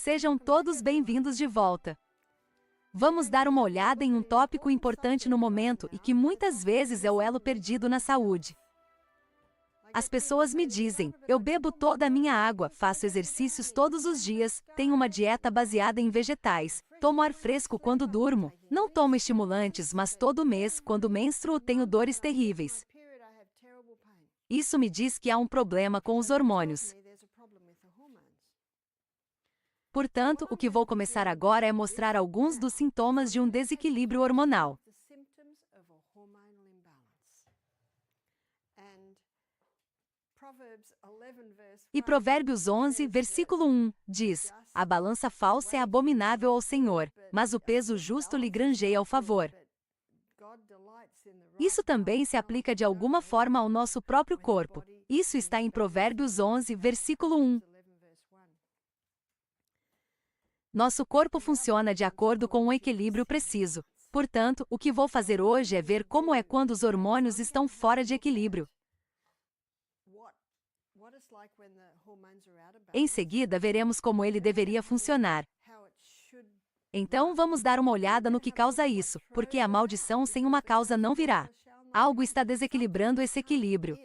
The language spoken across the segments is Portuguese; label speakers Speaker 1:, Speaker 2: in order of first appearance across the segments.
Speaker 1: Sejam todos bem-vindos de volta. Vamos dar uma olhada em um tópico importante no momento e que muitas vezes é o elo perdido na saúde. As pessoas me dizem, eu bebo toda a minha água, faço exercícios todos os dias, tenho uma dieta baseada em vegetais, tomo ar fresco quando durmo, não tomo estimulantes, mas todo mês, quando menstruo, tenho dores terríveis. Isso me diz que há um problema com os hormônios. Portanto, o que vou começar agora é mostrar alguns dos sintomas de um desequilíbrio hormonal. E Provérbios 11, versículo 1, diz: a balança falsa é abominável ao Senhor, mas o peso justo lhe granjeia ao favor. Isso também se aplica de alguma forma ao nosso próprio corpo. Isso está em Provérbios 11, versículo 1. Nosso corpo funciona de acordo com um equilíbrio preciso. Portanto, o que vou fazer hoje é ver como é quando os hormônios estão fora de equilíbrio. Em seguida, veremos como ele deveria funcionar. Então, vamos dar uma olhada no que causa isso, porque a maldição sem uma causa não virá. Algo está desequilibrando esse equilíbrio.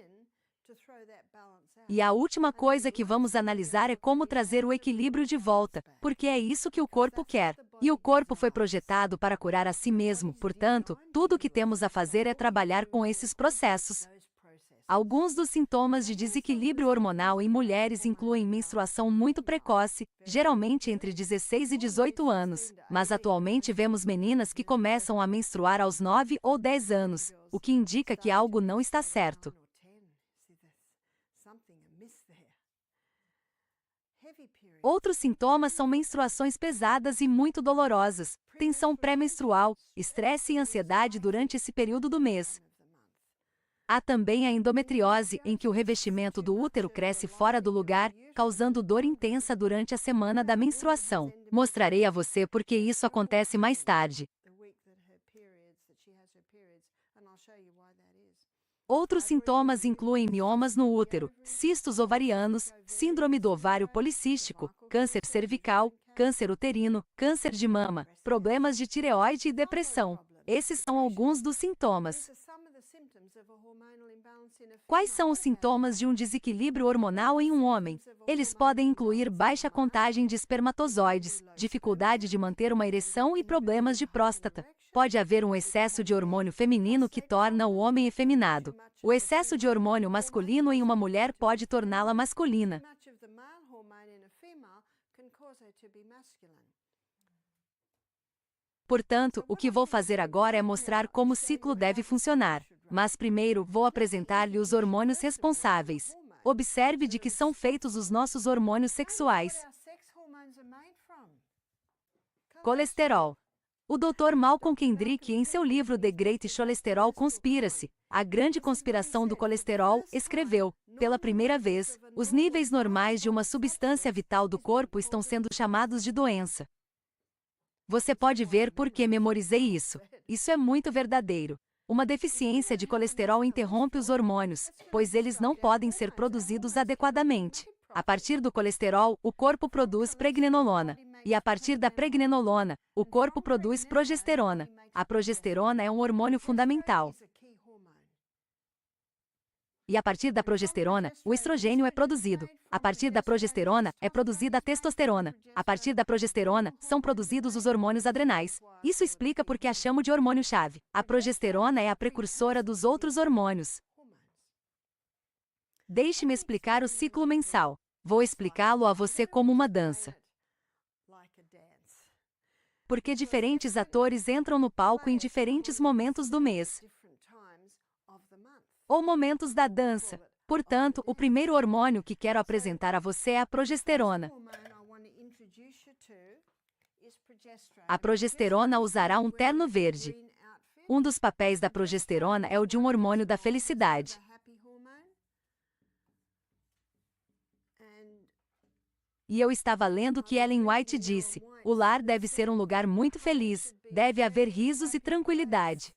Speaker 1: E a última coisa que vamos analisar é como trazer o equilíbrio de volta, porque é isso que o corpo quer. E o corpo foi projetado para curar a si mesmo, portanto, tudo o que temos a fazer é trabalhar com esses processos. Alguns dos sintomas de desequilíbrio hormonal em mulheres incluem menstruação muito precoce, geralmente entre 16 e 18 anos, mas atualmente vemos meninas que começam a menstruar aos 9 ou 10 anos, o que indica que algo não está certo. Outros sintomas são menstruações pesadas e muito dolorosas, tensão pré-menstrual, estresse e ansiedade durante esse período do mês. Há também a endometriose, em que o revestimento do útero cresce fora do lugar, causando dor intensa durante a semana da menstruação. Mostrarei a você por que isso acontece mais tarde. Outros sintomas incluem miomas no útero, cistos ovarianos, síndrome do ovário policístico, câncer cervical, câncer uterino, câncer de mama, problemas de tireoide e depressão. Esses são alguns dos sintomas. Quais são os sintomas de um desequilíbrio hormonal em um homem? Eles podem incluir baixa contagem de espermatozoides, dificuldade de manter uma ereção e problemas de próstata. Pode haver um excesso de hormônio feminino que torna o homem efeminado. O excesso de hormônio masculino em uma mulher pode torná-la masculina. Portanto, o que vou fazer agora é mostrar como o ciclo deve funcionar. Mas primeiro, vou apresentar-lhe os hormônios responsáveis. Observe de que são feitos os nossos hormônios sexuais. Colesterol. O Dr. Malcolm Kendrick, em seu livro The Great Cholesterol Conspiracy, A Grande Conspiração do Colesterol, escreveu, pela primeira vez, os níveis normais de uma substância vital do corpo estão sendo chamados de doença. Você pode ver por que memorizei isso. Isso é muito verdadeiro. Uma deficiência de colesterol interrompe os hormônios, pois eles não podem ser produzidos adequadamente. A partir do colesterol, o corpo produz pregnenolona. E a partir da pregnenolona, o corpo produz progesterona. A progesterona é um hormônio fundamental. E a partir da progesterona, o estrogênio é produzido. A partir da progesterona, é produzida a testosterona. A partir da progesterona, são produzidos os hormônios adrenais. Isso explica por que a chamo de hormônio-chave. A progesterona é a precursora dos outros hormônios. Deixe-me explicar o ciclo mensal. Vou explicá-lo a você como uma dança. Porque diferentes atores entram no palco em diferentes momentos do mês. Ou momentos da dança. Portanto, o primeiro hormônio que quero apresentar a você é a progesterona. A progesterona usará um terno verde. Um dos papéis da progesterona é o de um hormônio da felicidade. E eu estava lendo que Ellen White disse, o lar deve ser um lugar muito feliz, deve haver risos e tranquilidade.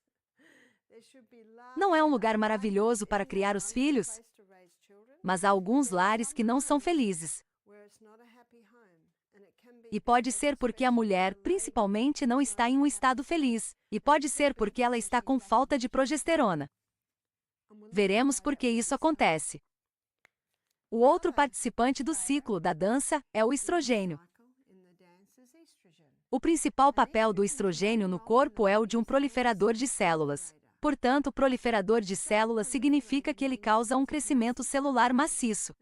Speaker 1: Não é um lugar maravilhoso para criar os filhos? Mas há alguns lares que não são felizes. E pode ser porque a mulher, principalmente, não está em um estado feliz. E pode ser porque ela está com falta de progesterona. Veremos por que isso acontece. O outro participante do ciclo da dança é o estrogênio. O principal papel do estrogênio no corpo é o de um proliferador de células. Portanto, proliferador de células significa que ele causa um crescimento celular maciço.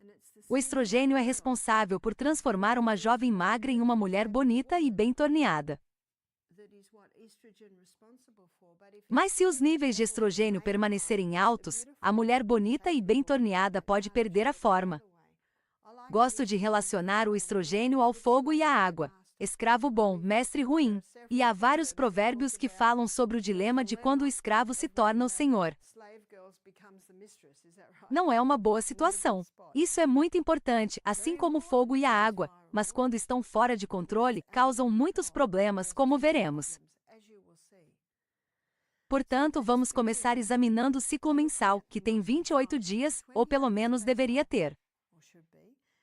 Speaker 1: O estrogênio é responsável por transformar uma jovem magra em uma mulher bonita e bem torneada. Mas se os níveis de estrogênio permanecerem altos, a mulher bonita e bem torneada pode perder a forma. Gosto de relacionar o estrogênio ao fogo e à água. Escravo bom, mestre ruim. E há vários provérbios que falam sobre o dilema de quando o escravo se torna o senhor. Não é uma boa situação. Isso é muito importante, assim como o fogo e a água, mas quando estão fora de controle, causam muitos problemas, como veremos. Portanto, vamos começar examinando o ciclo mensal, que tem 28 dias, ou pelo menos deveria ter.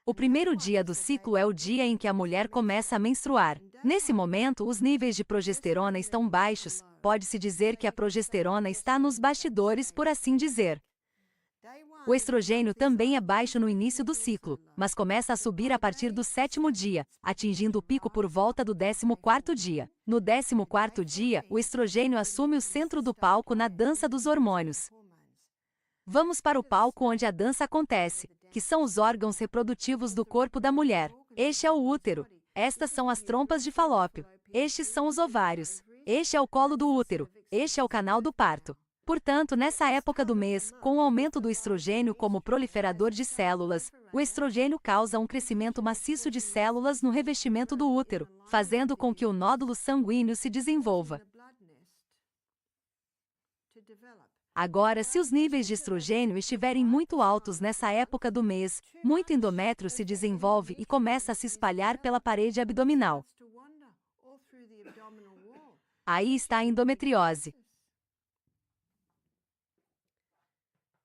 Speaker 1: O primeiro dia do ciclo é o dia em que a mulher começa a menstruar. Nesse momento, os níveis de progesterona estão baixos, pode-se dizer que a progesterona está nos bastidores, por assim dizer. O estrogênio também é baixo no início do ciclo, mas começa a subir a partir do 7º dia, atingindo o pico por volta do 14º dia. No 14º dia, o estrogênio assume o centro do palco na dança dos hormônios. Vamos para o palco onde a dança acontece, que são os órgãos reprodutivos do corpo da mulher. Este é o útero. Estas são as trompas de Falópio. Estes são os ovários. Este é o colo do útero. Este é o canal do parto. Portanto, nessa época do mês, com o aumento do estrogênio como proliferador de células, o estrogênio causa um crescimento maciço de células no revestimento do útero, fazendo com que o nódulo sanguíneo se desenvolva. Agora, se os níveis de estrogênio estiverem muito altos nessa época do mês, muito endométrio se desenvolve e começa a se espalhar pela parede abdominal. Aí está a endometriose.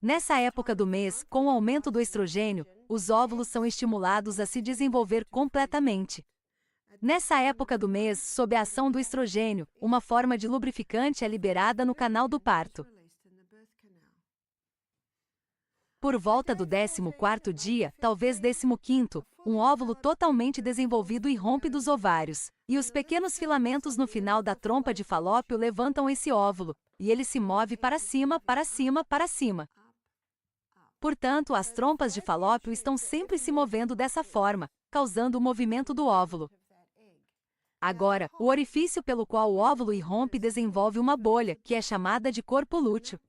Speaker 1: Nessa época do mês, com o aumento do estrogênio, os óvulos são estimulados a se desenvolver completamente. Nessa época do mês, sob a ação do estrogênio, uma forma de lubrificante é liberada no canal do parto. Por volta do 14º dia, talvez 15º, um óvulo totalmente desenvolvido irrompe dos ovários, e os pequenos filamentos no final da trompa de Falópio levantam esse óvulo, e ele se move para cima, para cima, para cima. Portanto, as trompas de Falópio estão sempre se movendo dessa forma, causando o movimento do óvulo. Agora, o orifício pelo qual o óvulo irrompe desenvolve uma bolha, que é chamada de corpo lúteo.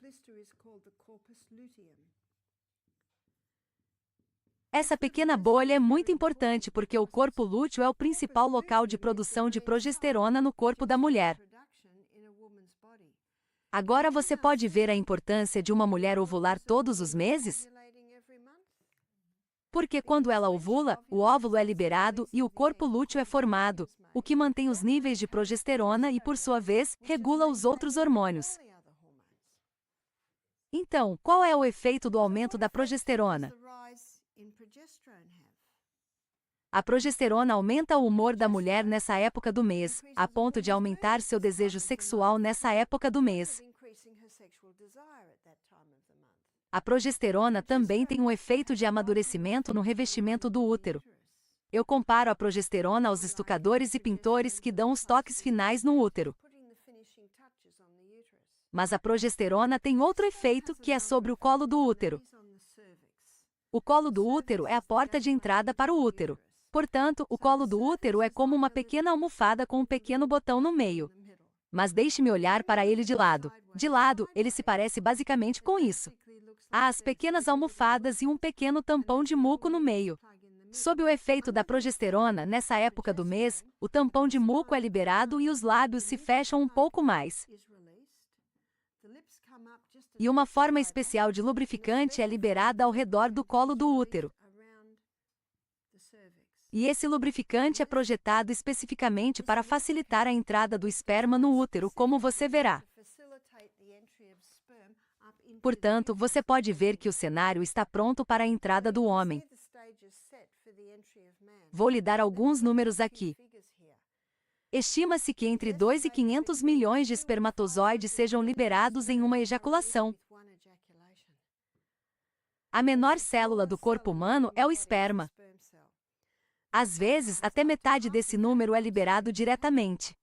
Speaker 1: Essa pequena bolha é muito importante porque o corpo lúteo é o principal local de produção de progesterona no corpo da mulher. Agora você pode ver a importância de uma mulher ovular todos os meses? Porque quando ela ovula, o óvulo é liberado e o corpo lúteo é formado, o que mantém os níveis de progesterona e, por sua vez, regula os outros hormônios. Então, qual é o efeito do aumento da progesterona? A progesterona aumenta o humor da mulher nessa época do mês, a ponto de aumentar seu desejo sexual nessa época do mês. A progesterona também tem um efeito de amadurecimento no revestimento do útero. Eu comparo a progesterona aos estucadores e pintores que dão os toques finais no útero. Mas a progesterona tem outro efeito, que é sobre o colo do útero. O colo do útero é a porta de entrada para o útero. Portanto, o colo do útero é como uma pequena almofada com um pequeno botão no meio. Mas deixe-me olhar para ele de lado. De lado, ele se parece basicamente com isso. Há as pequenas almofadas e um pequeno tampão de muco no meio. Sob o efeito da progesterona, nessa época do mês, o tampão de muco é liberado e os lábios se fecham um pouco mais. E uma forma especial de lubrificante é liberada ao redor do colo do útero. E esse lubrificante é projetado especificamente para facilitar a entrada do esperma no útero, como você verá. Portanto, você pode ver que o cenário está pronto para a entrada do homem. Vou lhe dar alguns números aqui. Estima-se que entre 2 e 500 milhões de espermatozoides sejam liberados em uma ejaculação. A menor célula do corpo humano é o esperma. Às vezes, até metade desse número é liberado diretamente.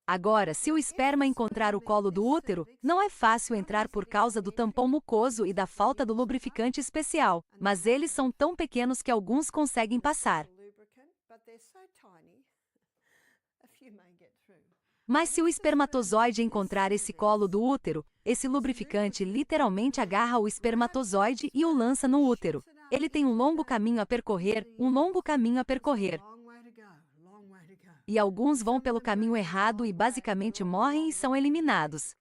Speaker 1: Agora, se o esperma encontrar o colo do útero, não é fácil entrar por causa do tampão mucoso e da falta do lubrificante especial, mas eles são tão pequenos que alguns conseguem passar. Mas se o espermatozoide encontrar esse colo do útero, esse lubrificante literalmente agarra o espermatozoide e o lança no útero. Ele tem um longo caminho a percorrer, E alguns vão pelo caminho errado e basicamente morrem e são eliminados.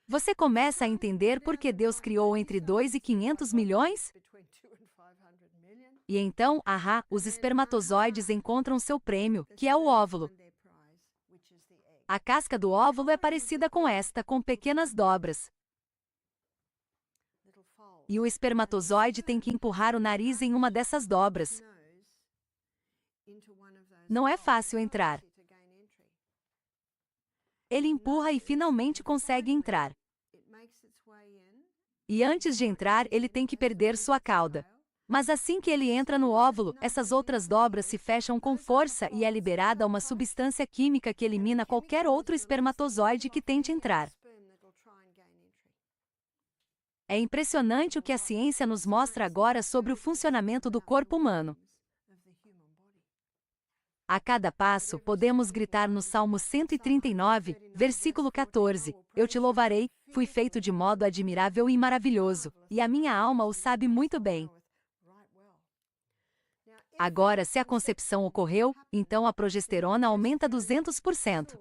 Speaker 1: Você começa a entender por que Deus criou entre 2 e 500 milhões? E então, os espermatozoides encontram seu prêmio, que é o óvulo. A casca do óvulo é parecida com esta, com pequenas dobras. E o espermatozoide tem que empurrar o nariz em uma dessas dobras. Não é fácil entrar. Ele empurra e finalmente consegue entrar. E antes de entrar, ele tem que perder sua cauda. Mas assim que ele entra no óvulo, essas outras dobras se fecham com força e é liberada uma substância química que elimina qualquer outro espermatozoide que tente entrar. É impressionante o que a ciência nos mostra agora sobre o funcionamento do corpo humano. A cada passo, podemos gritar no Salmo 139, versículo 14, Eu te louvarei, fui feito de modo admirável e maravilhoso, e a minha alma o sabe muito bem. Agora, se a concepção ocorreu, então a progesterona aumenta 200%.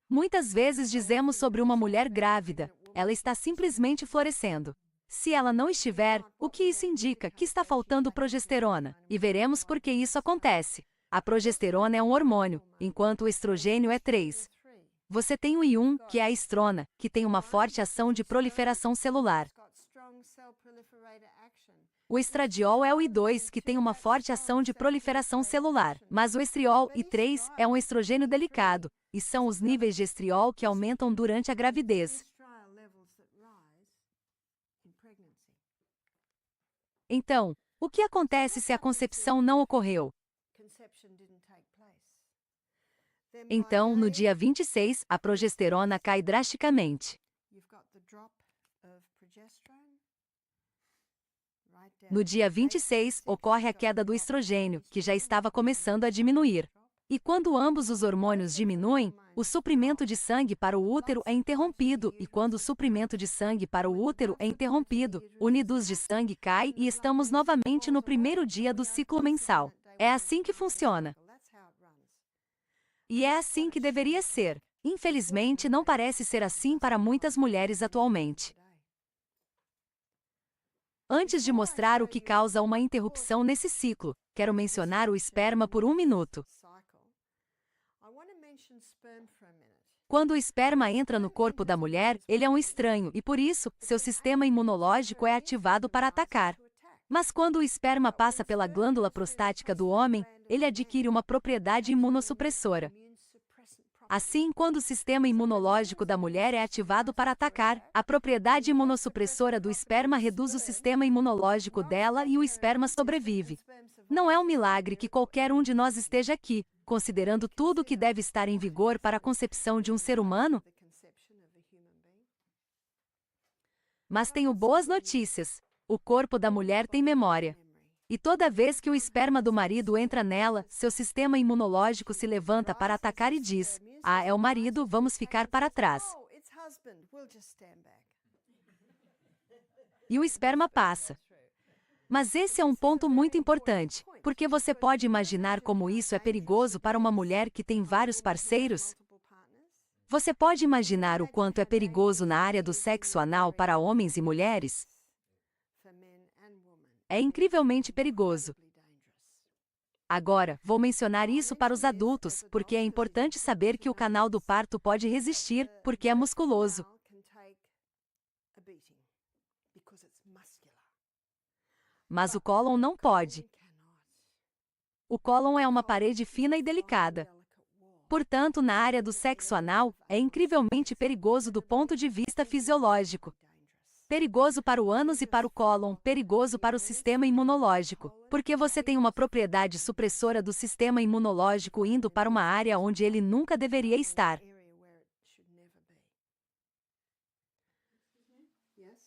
Speaker 1: Muitas vezes dizemos sobre uma mulher grávida, ela está simplesmente florescendo. Se ela não estiver, o que isso indica? Que está faltando progesterona. E veremos por que isso acontece. A progesterona é um hormônio, enquanto o estrogênio é 3. Você tem o I1, que é a estrona, que tem uma forte ação de proliferação celular. O estradiol é o I2, que tem uma forte ação de proliferação celular. Mas o estriol, I3, é um estrogênio delicado, e são os níveis de estriol que aumentam durante a gravidez. Então, o que acontece se a concepção não ocorreu? Então, no dia 26, a progesterona cai drasticamente. No dia 26, ocorre a queda do estrogênio, que já estava começando a diminuir. E quando ambos os hormônios diminuem, o suprimento de sangue para o útero é interrompido, e quando o suprimento de sangue para o útero é interrompido, o nidus de sangue cai e estamos novamente no primeiro dia do ciclo mensal. É assim que funciona. E é assim que deveria ser. Infelizmente, não parece ser assim para muitas mulheres atualmente. Antes de mostrar o que causa uma interrupção nesse ciclo, quero mencionar o esperma por um minuto. Quando o esperma entra no corpo da mulher, ele é um estranho e, por isso, seu sistema imunológico é ativado para atacar. Mas quando o esperma passa pela glândula prostática do homem, ele adquire uma propriedade imunossupressora. Assim, quando o sistema imunológico da mulher é ativado para atacar, a propriedade imunossupressora do esperma reduz o sistema imunológico dela e o esperma sobrevive. Não é um milagre que qualquer um de nós esteja aqui, considerando tudo o que deve estar em vigor para a concepção de um ser humano? Mas tenho boas notícias. O corpo da mulher tem memória. E toda vez que o esperma do marido entra nela, seu sistema imunológico se levanta para atacar e diz: é o marido, vamos ficar para trás. E o esperma passa. Mas esse é um ponto muito importante, porque você pode imaginar como isso é perigoso para uma mulher que tem vários parceiros? Você pode imaginar o quanto é perigoso na área do sexo anal para homens e mulheres? É incrivelmente perigoso. Agora, vou mencionar isso para os adultos, porque é importante saber que o canal do parto pode resistir, porque é musculoso. mas o cólon não pode. O cólon é uma parede fina e delicada. Portanto, na área do sexo anal, é incrivelmente perigoso do ponto de vista fisiológico. Perigoso para o ânus e para o cólon, perigoso para o sistema imunológico, porque você tem uma propriedade supressora do sistema imunológico indo para uma área onde ele nunca deveria estar.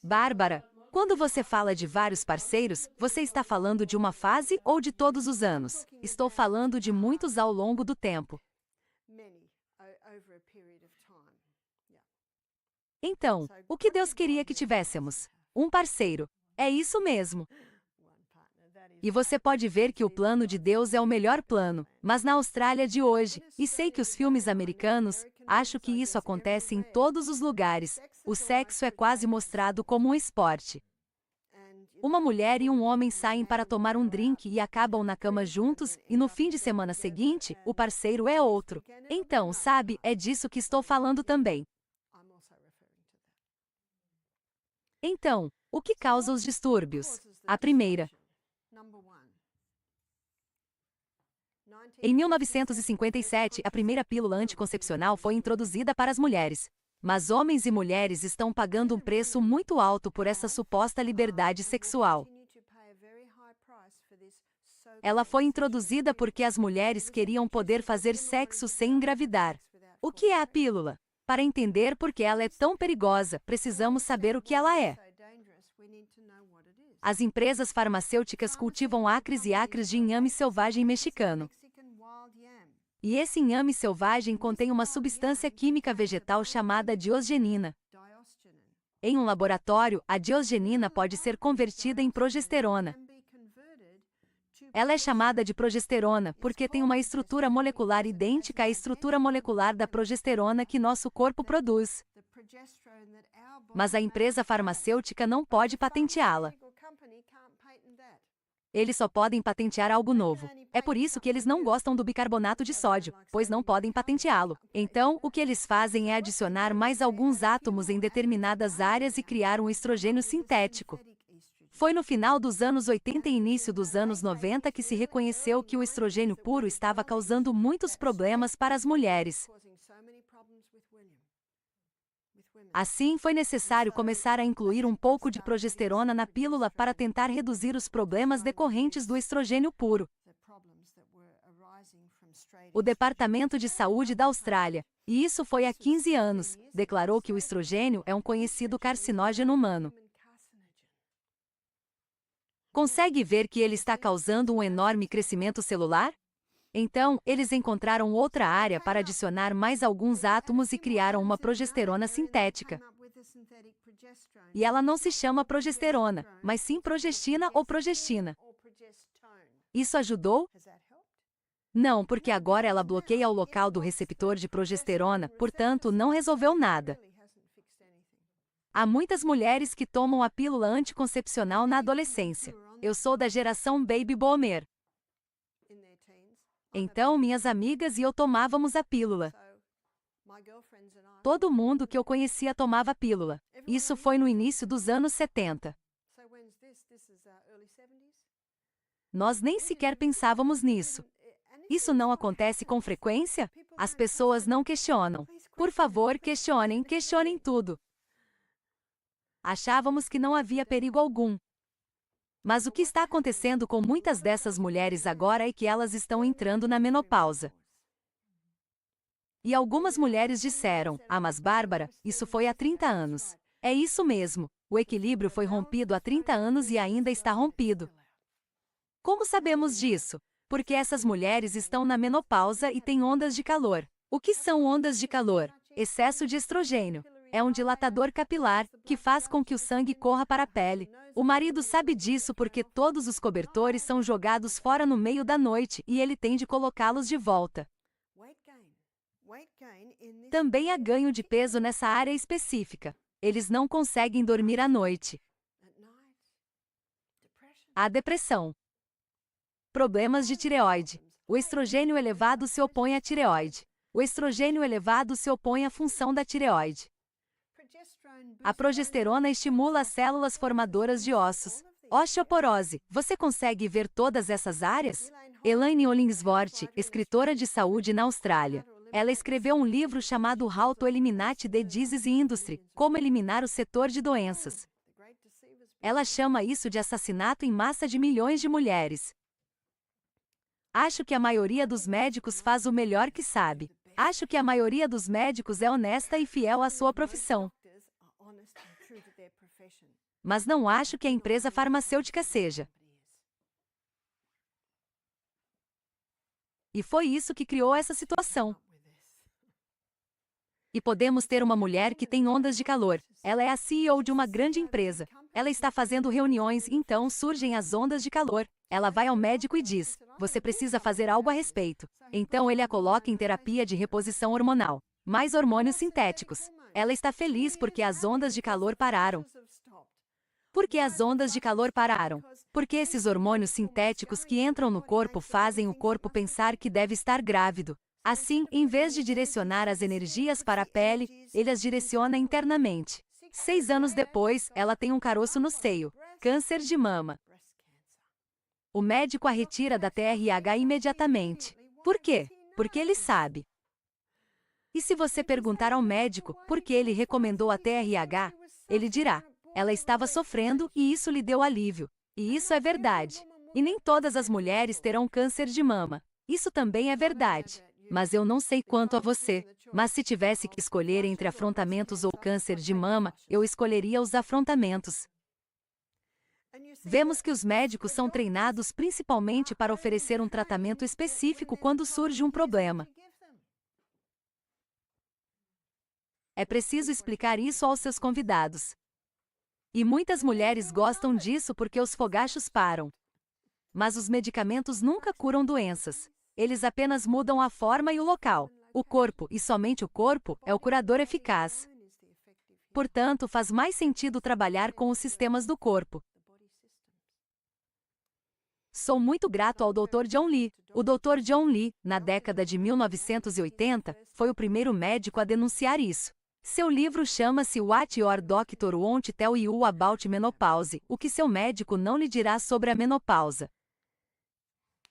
Speaker 1: Bárbara, quando você fala de vários parceiros, você está falando de uma fase ou de todos os anos? Estou falando de muitos ao longo do tempo. Então, o que Deus queria que tivéssemos? Um parceiro. É isso mesmo. E você pode ver que o plano de Deus é o melhor plano, mas na Austrália de hoje, e sei que os filmes americanos, acho que isso acontece em todos os lugares, o sexo é quase mostrado como um esporte. Uma mulher e um homem saem para tomar um drink e acabam na cama juntos, e no fim de semana seguinte, o parceiro é outro. Então, sabe, é disso que estou falando também. Então, o que causa os distúrbios? A primeira. Em 1957, a primeira pílula anticoncepcional foi introduzida para as mulheres. Mas homens e mulheres estão pagando um preço muito alto por essa suposta liberdade sexual. Ela foi introduzida porque as mulheres queriam poder fazer sexo sem engravidar. O que é a pílula? Para entender por que ela é tão perigosa, precisamos saber o que ela é. As empresas farmacêuticas cultivam acres e acres de inhame selvagem mexicano. E esse inhame selvagem contém uma substância química vegetal chamada diosgenina. Em um laboratório, a diosgenina pode ser convertida em progesterona. Ela é chamada de progesterona porque tem uma estrutura molecular idêntica à estrutura molecular da progesterona que nosso corpo produz. Mas a empresa farmacêutica não pode patenteá-la. Eles só podem patentear algo novo. É por isso que eles não gostam do bicarbonato de sódio, pois não podem patenteá-lo. Então, o que eles fazem é adicionar mais alguns átomos em determinadas áreas e criar um estrogênio sintético. Foi no final dos anos 80 e início dos anos 90 que se reconheceu que o estrogênio puro estava causando muitos problemas para as mulheres. Assim, foi necessário começar a incluir um pouco de progesterona na pílula para tentar reduzir os problemas decorrentes do estrogênio puro. O Departamento de Saúde da Austrália, e isso foi há 15 anos, declarou que o estrogênio é um conhecido carcinógeno humano. Consegue ver que ele está causando um enorme crescimento celular? Então, eles encontraram outra área para adicionar mais alguns átomos e criaram uma progesterona sintética. E ela não se chama progesterona, mas sim progestina ou progestina. Isso ajudou? Não, porque agora ela bloqueia o local do receptor de progesterona, portanto, não resolveu nada. Há muitas mulheres que tomam a pílula anticoncepcional na adolescência. Eu sou da geração Baby Boomer. Então, minhas amigas e eu tomávamos a pílula. Todo mundo que eu conhecia tomava a pílula. Isso foi no início dos anos 70. Nós nem sequer pensávamos nisso. Isso não acontece com frequência? As pessoas não questionam. Por favor, questionem tudo. Achávamos que não havia perigo algum. Mas o que está acontecendo com muitas dessas mulheres agora é que elas estão entrando na menopausa. E algumas mulheres disseram, mas Bárbara, isso foi há 30 anos. É isso mesmo, o equilíbrio foi rompido há 30 anos e ainda está rompido. Como sabemos disso? Porque essas mulheres estão na menopausa e têm ondas de calor. O que são ondas de calor? Excesso de estrogênio. É um dilatador capilar, que faz com que o sangue corra para a pele. O marido sabe disso porque todos os cobertores são jogados fora no meio da noite e ele tem de colocá-los de volta. Também há ganho de peso nessa área específica. Eles não conseguem dormir à noite. Há depressão. Problemas de tireoide. O estrogênio elevado se opõe à tireoide. O estrogênio elevado se opõe à função da tireoide. A progesterona estimula as células formadoras de ossos. Osteoporose. Você consegue ver todas essas áreas? Elaine Hollingsworth, escritora de saúde na Austrália. Ela escreveu um livro chamado How to Eliminate the Disease Industry, Como Eliminar o Setor de Doenças. Ela chama isso de assassinato em massa de milhões de mulheres. Acho que a maioria dos médicos faz o melhor que sabe. Acho que a maioria dos médicos é honesta e fiel à sua profissão. Mas não acho que a empresa farmacêutica seja. E foi isso que criou essa situação. E podemos ter uma mulher que tem ondas de calor. Ela é a CEO de uma grande empresa. Ela está fazendo reuniões, então surgem as ondas de calor. Ela vai ao médico e diz: você precisa fazer algo a respeito. Então ele a coloca em terapia de reposição hormonal. Mais hormônios sintéticos. Ela está feliz porque as ondas de calor pararam. Por que as ondas de calor pararam? Porque esses hormônios sintéticos que entram no corpo fazem o corpo pensar que deve estar grávido. Assim, em vez de direcionar as energias para a pele, ele as direciona internamente. 6 anos depois, ela tem um caroço no seio. Câncer de mama. O médico a retira da TRH imediatamente. Por quê? Porque ele sabe. E se você perguntar ao médico por que ele recomendou a TRH, ele dirá: ela estava sofrendo e isso lhe deu alívio. E isso é verdade. E nem todas as mulheres terão câncer de mama. Isso também é verdade. Mas eu não sei quanto a você. Mas se tivesse que escolher entre afrontamentos ou câncer de mama, eu escolheria os afrontamentos. Vemos que os médicos são treinados principalmente para oferecer um tratamento específico quando surge um problema. É preciso explicar isso aos seus convidados. E muitas mulheres gostam disso porque os fogachos param. Mas os medicamentos nunca curam doenças. Eles apenas mudam a forma e o local. O corpo, e somente o corpo, é o curador eficaz. Portanto, faz mais sentido trabalhar com os sistemas do corpo. Sou muito grato ao Dr. John Lee. O Dr. John Lee, na década de 1980, foi o primeiro médico a denunciar isso. Seu livro chama-se What Your Doctor Won't Tell You About Menopause, o que seu médico não lhe dirá sobre a menopausa.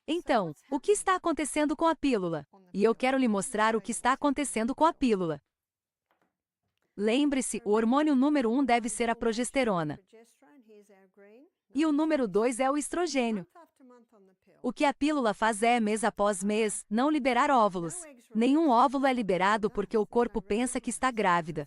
Speaker 1: Então, o que está acontecendo com a pílula? E eu quero lhe mostrar o que está acontecendo com a pílula. Lembre-se, o hormônio número 1 deve ser a progesterona. E o número 2 é o estrogênio. O que a pílula faz é, mês após mês, não liberar óvulos. Nenhum óvulo é liberado porque o corpo pensa que está grávida.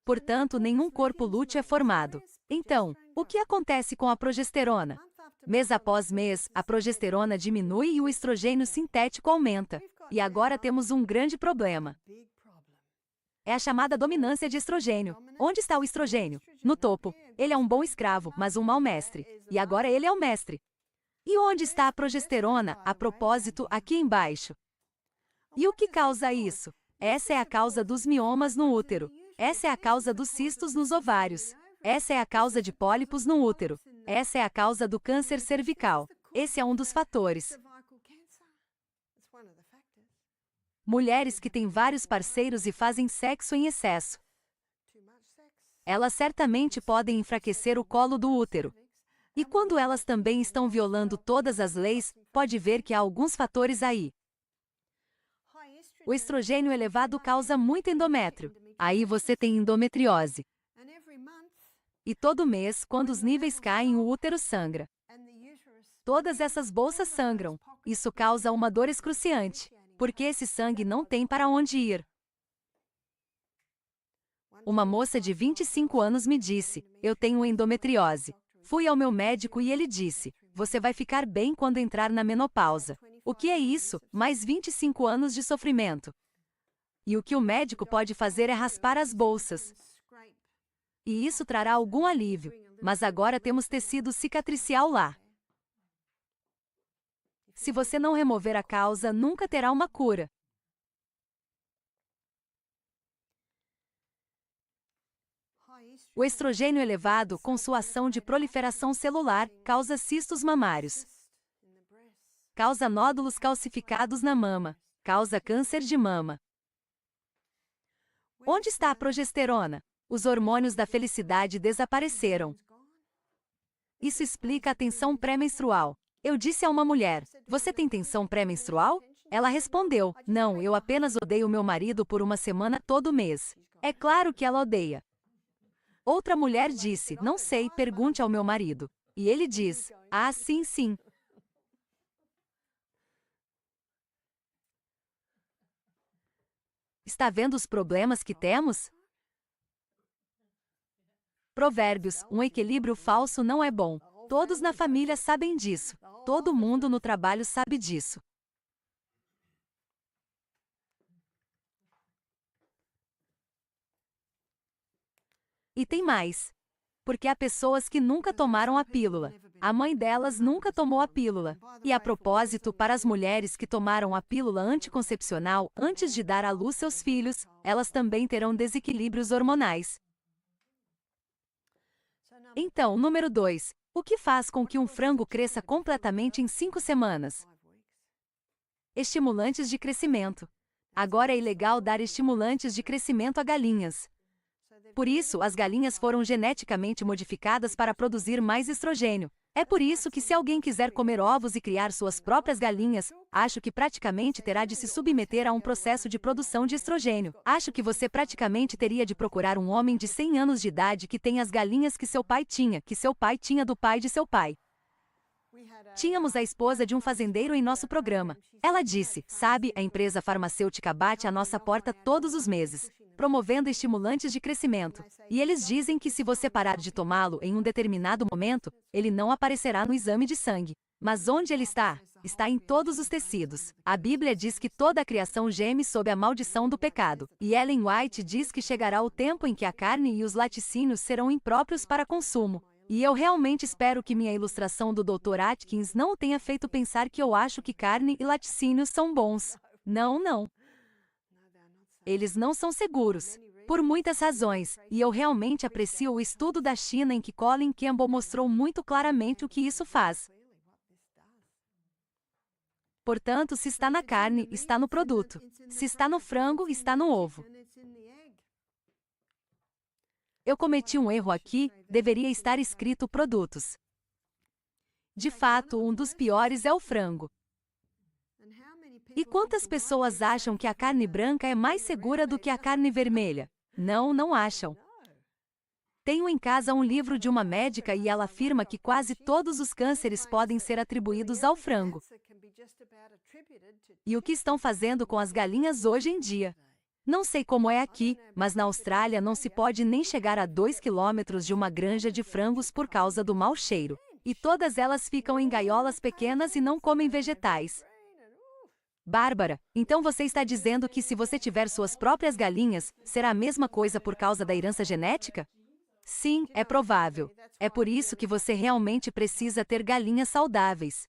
Speaker 1: Portanto, nenhum corpo lúteo é formado. Então, o que acontece com a progesterona? Mês após mês, a progesterona diminui e o estrogênio sintético aumenta. E agora temos um grande problema. É a chamada dominância de estrogênio. Onde está o estrogênio? No topo. Ele é um bom escravo, mas um mau mestre. E agora ele é o mestre. E onde está a progesterona, a propósito, aqui embaixo? E o que causa isso? Essa é a causa dos miomas no útero. Essa é a causa dos cistos nos ovários. Essa é a causa de pólipos no útero. Essa é a causa do câncer cervical. Esse é um dos fatores. Mulheres que têm vários parceiros e fazem sexo em excesso. Elas certamente podem enfraquecer o colo do útero. E quando elas também estão violando todas as leis, pode ver que há alguns fatores aí. O estrogênio elevado causa muito endométrio. Aí você tem endometriose. E todo mês, quando os níveis caem, o útero sangra. Todas essas bolsas sangram. Isso causa uma dor excruciante, porque esse sangue não tem para onde ir. Uma moça de 25 anos me disse: eu tenho endometriose. Fui ao meu médico e ele disse: você vai ficar bem quando entrar na menopausa. O que é isso? Mais 25 anos de sofrimento. E o que o médico pode fazer é raspar as bolsas. E isso trará algum alívio, mas agora temos tecido cicatricial lá. Se você não remover a causa, nunca terá uma cura. O estrogênio elevado, com sua ação de proliferação celular, causa cistos mamários. Causa nódulos calcificados na mama. Causa câncer de mama. Onde está a progesterona? Os hormônios da felicidade desapareceram. Isso explica a tensão pré-menstrual. Eu disse a uma mulher: "Você tem tensão pré-menstrual?" Ela respondeu: "Não, eu apenas odeio meu marido por uma semana todo mês." É claro que ela odeia. Outra mulher disse: "Não sei, pergunte ao meu marido." E ele diz: "Ah, sim, sim." Está vendo os problemas que temos? Provérbios: um equilíbrio falso não é bom. Todos na família sabem disso. Todo mundo no trabalho sabe disso. E tem mais. Porque há pessoas que nunca tomaram a pílula. A mãe delas nunca tomou a pílula. E a propósito, para as mulheres que tomaram a pílula anticoncepcional antes de dar à luz seus filhos, elas também terão desequilíbrios hormonais. Então, número 2. O que faz com que um frango cresça completamente em 5 semanas? Estimulantes de crescimento. Agora é ilegal dar estimulantes de crescimento a galinhas. Por isso, as galinhas foram geneticamente modificadas para produzir mais estrogênio. É por isso que, se alguém quiser comer ovos e criar suas próprias galinhas, acho que praticamente terá de se submeter a um processo de produção de estrogênio. Acho que você praticamente teria de procurar um homem de 100 anos de idade que tenha as galinhas que seu pai tinha do pai de seu pai. Tínhamos a esposa de um fazendeiro em nosso programa. Ela disse: "Sabe, a empresa farmacêutica bate à nossa porta todos os meses, promovendo estimulantes de crescimento. E eles dizem que se você parar de tomá-lo em um determinado momento, ele não aparecerá no exame de sangue. Mas onde ele está? Está em todos os tecidos. A Bíblia diz que toda a criação geme sob a maldição do pecado. E Ellen White diz que chegará o tempo em que a carne e os laticínios serão impróprios para consumo. E eu realmente espero que minha ilustração do Dr. Atkins não o tenha feito pensar que eu acho que carne e laticínios são bons. Não, não. Eles não são seguros. Por muitas razões, e eu realmente aprecio o estudo da China em que Colin Campbell mostrou muito claramente o que isso faz. Portanto, se está na carne, está no produto. Se está no frango, está no ovo. Eu cometi um erro aqui, deveria estar escrito produtos. De fato, um dos piores é o frango. E quantas pessoas acham que a carne branca é mais segura do que a carne vermelha? Não, não acham. Tenho em casa um livro de uma médica e ela afirma que quase todos os cânceres podem ser atribuídos ao frango. E o que estão fazendo com as galinhas hoje em dia? Não sei como é aqui, mas na Austrália não se pode nem chegar a 2 quilômetros de uma granja de frangos por causa do mau cheiro. E todas elas ficam em gaiolas pequenas e não comem vegetais. Bárbara, então você está dizendo que se você tiver suas próprias galinhas, será a mesma coisa por causa da herança genética? Sim, é provável. É por isso que você realmente precisa ter galinhas saudáveis.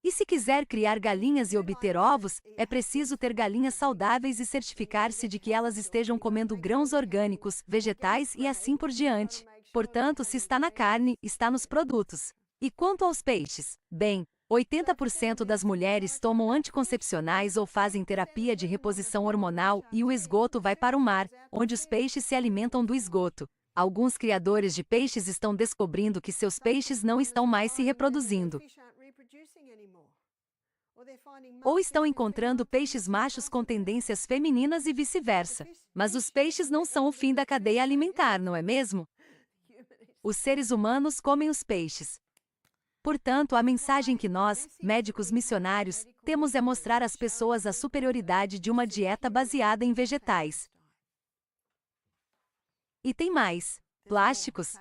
Speaker 1: E se quiser criar galinhas e obter ovos, é preciso ter galinhas saudáveis e certificar-se de que elas estejam comendo grãos orgânicos, vegetais e assim por diante. Portanto, se está na carne, está nos produtos. E quanto aos peixes? Bem, 80% das mulheres tomam anticoncepcionais ou fazem terapia de reposição hormonal e o esgoto vai para o mar, onde os peixes se alimentam do esgoto. Alguns criadores de peixes estão descobrindo que seus peixes não estão mais se reproduzindo. Ou estão encontrando peixes machos com tendências femininas e vice-versa. Mas os peixes não são o fim da cadeia alimentar, não é mesmo? Os seres humanos comem os peixes. Portanto, a mensagem que nós, médicos missionários, temos é mostrar às pessoas a superioridade de uma dieta baseada em vegetais. E tem mais: plásticos.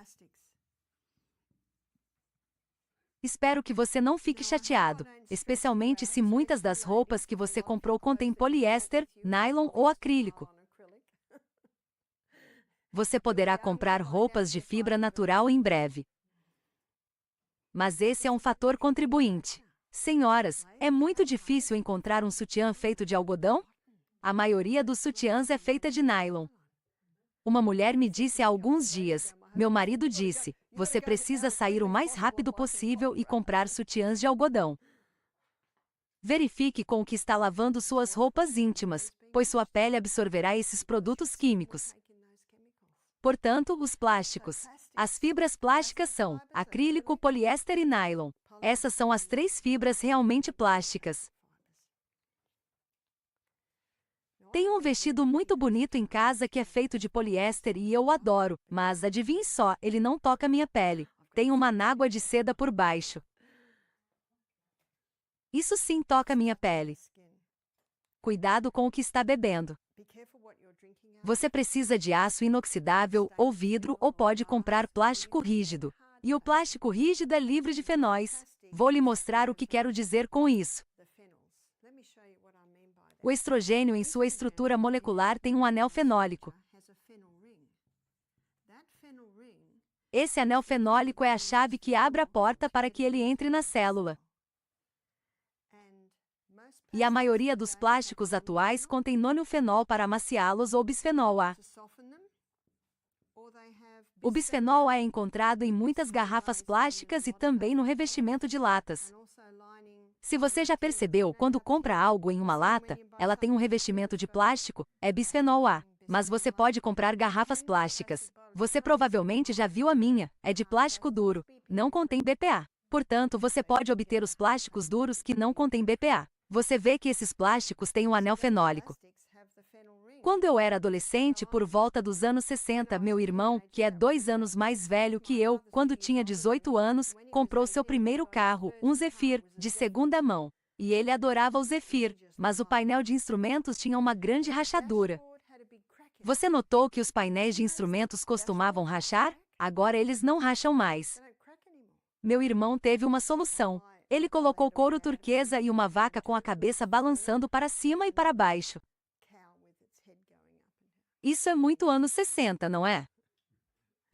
Speaker 1: Espero que você não fique chateado, especialmente se muitas das roupas que você comprou contêm poliéster, nylon ou acrílico. Você poderá comprar roupas de fibra natural em breve. Mas esse é um fator contribuinte. Senhoras, é muito difícil encontrar um sutiã feito de algodão? A maioria dos sutiãs é feita de nylon. Uma mulher me disse há alguns dias: meu marido disse, você precisa sair o mais rápido possível e comprar sutiãs de algodão. Verifique com o que está lavando suas roupas íntimas, pois sua pele absorverá esses produtos químicos. Portanto, os plásticos. As fibras plásticas são acrílico, poliéster e nylon. Essas são as 3 fibras realmente plásticas. Tenho um vestido muito bonito em casa que é feito de poliéster e eu o adoro, mas adivinhe só, ele não toca minha pele. Tem uma anágua de seda por baixo. Isso sim toca minha pele. Cuidado com o que está bebendo. Você precisa de aço inoxidável ou vidro ou pode comprar plástico rígido. E o plástico rígido é livre de fenóis. Vou lhe mostrar o que quero dizer com isso. O estrogênio, em sua estrutura molecular, tem um anel fenólico. Esse anel fenólico é a chave que abre a porta para que ele entre na célula. E a maioria dos plásticos atuais contém nonilfenol para amaciá-los ou bisfenol A. O bisfenol A é encontrado em muitas garrafas plásticas e também no revestimento de latas. Se você já percebeu, quando compra algo em uma lata, ela tem um revestimento de plástico, é bisfenol A. Mas você pode comprar garrafas plásticas. Você provavelmente já viu a minha, é de plástico duro, não contém BPA. Portanto, você pode obter os plásticos duros que não contêm BPA. Você vê que esses plásticos têm um anel fenólico. Quando eu era adolescente, por volta dos anos 60, meu irmão, que é 2 anos mais velho que eu, quando tinha 18 anos, comprou seu primeiro carro, um Zephyr, de segunda mão. E ele adorava o Zephyr, mas o painel de instrumentos tinha uma grande rachadura. Você notou que os painéis de instrumentos costumavam rachar? Agora eles não racham mais. Meu irmão teve uma solução. Ele colocou couro turquesa e uma vaca com a cabeça balançando para cima e para baixo. Isso é muito anos 60, não é?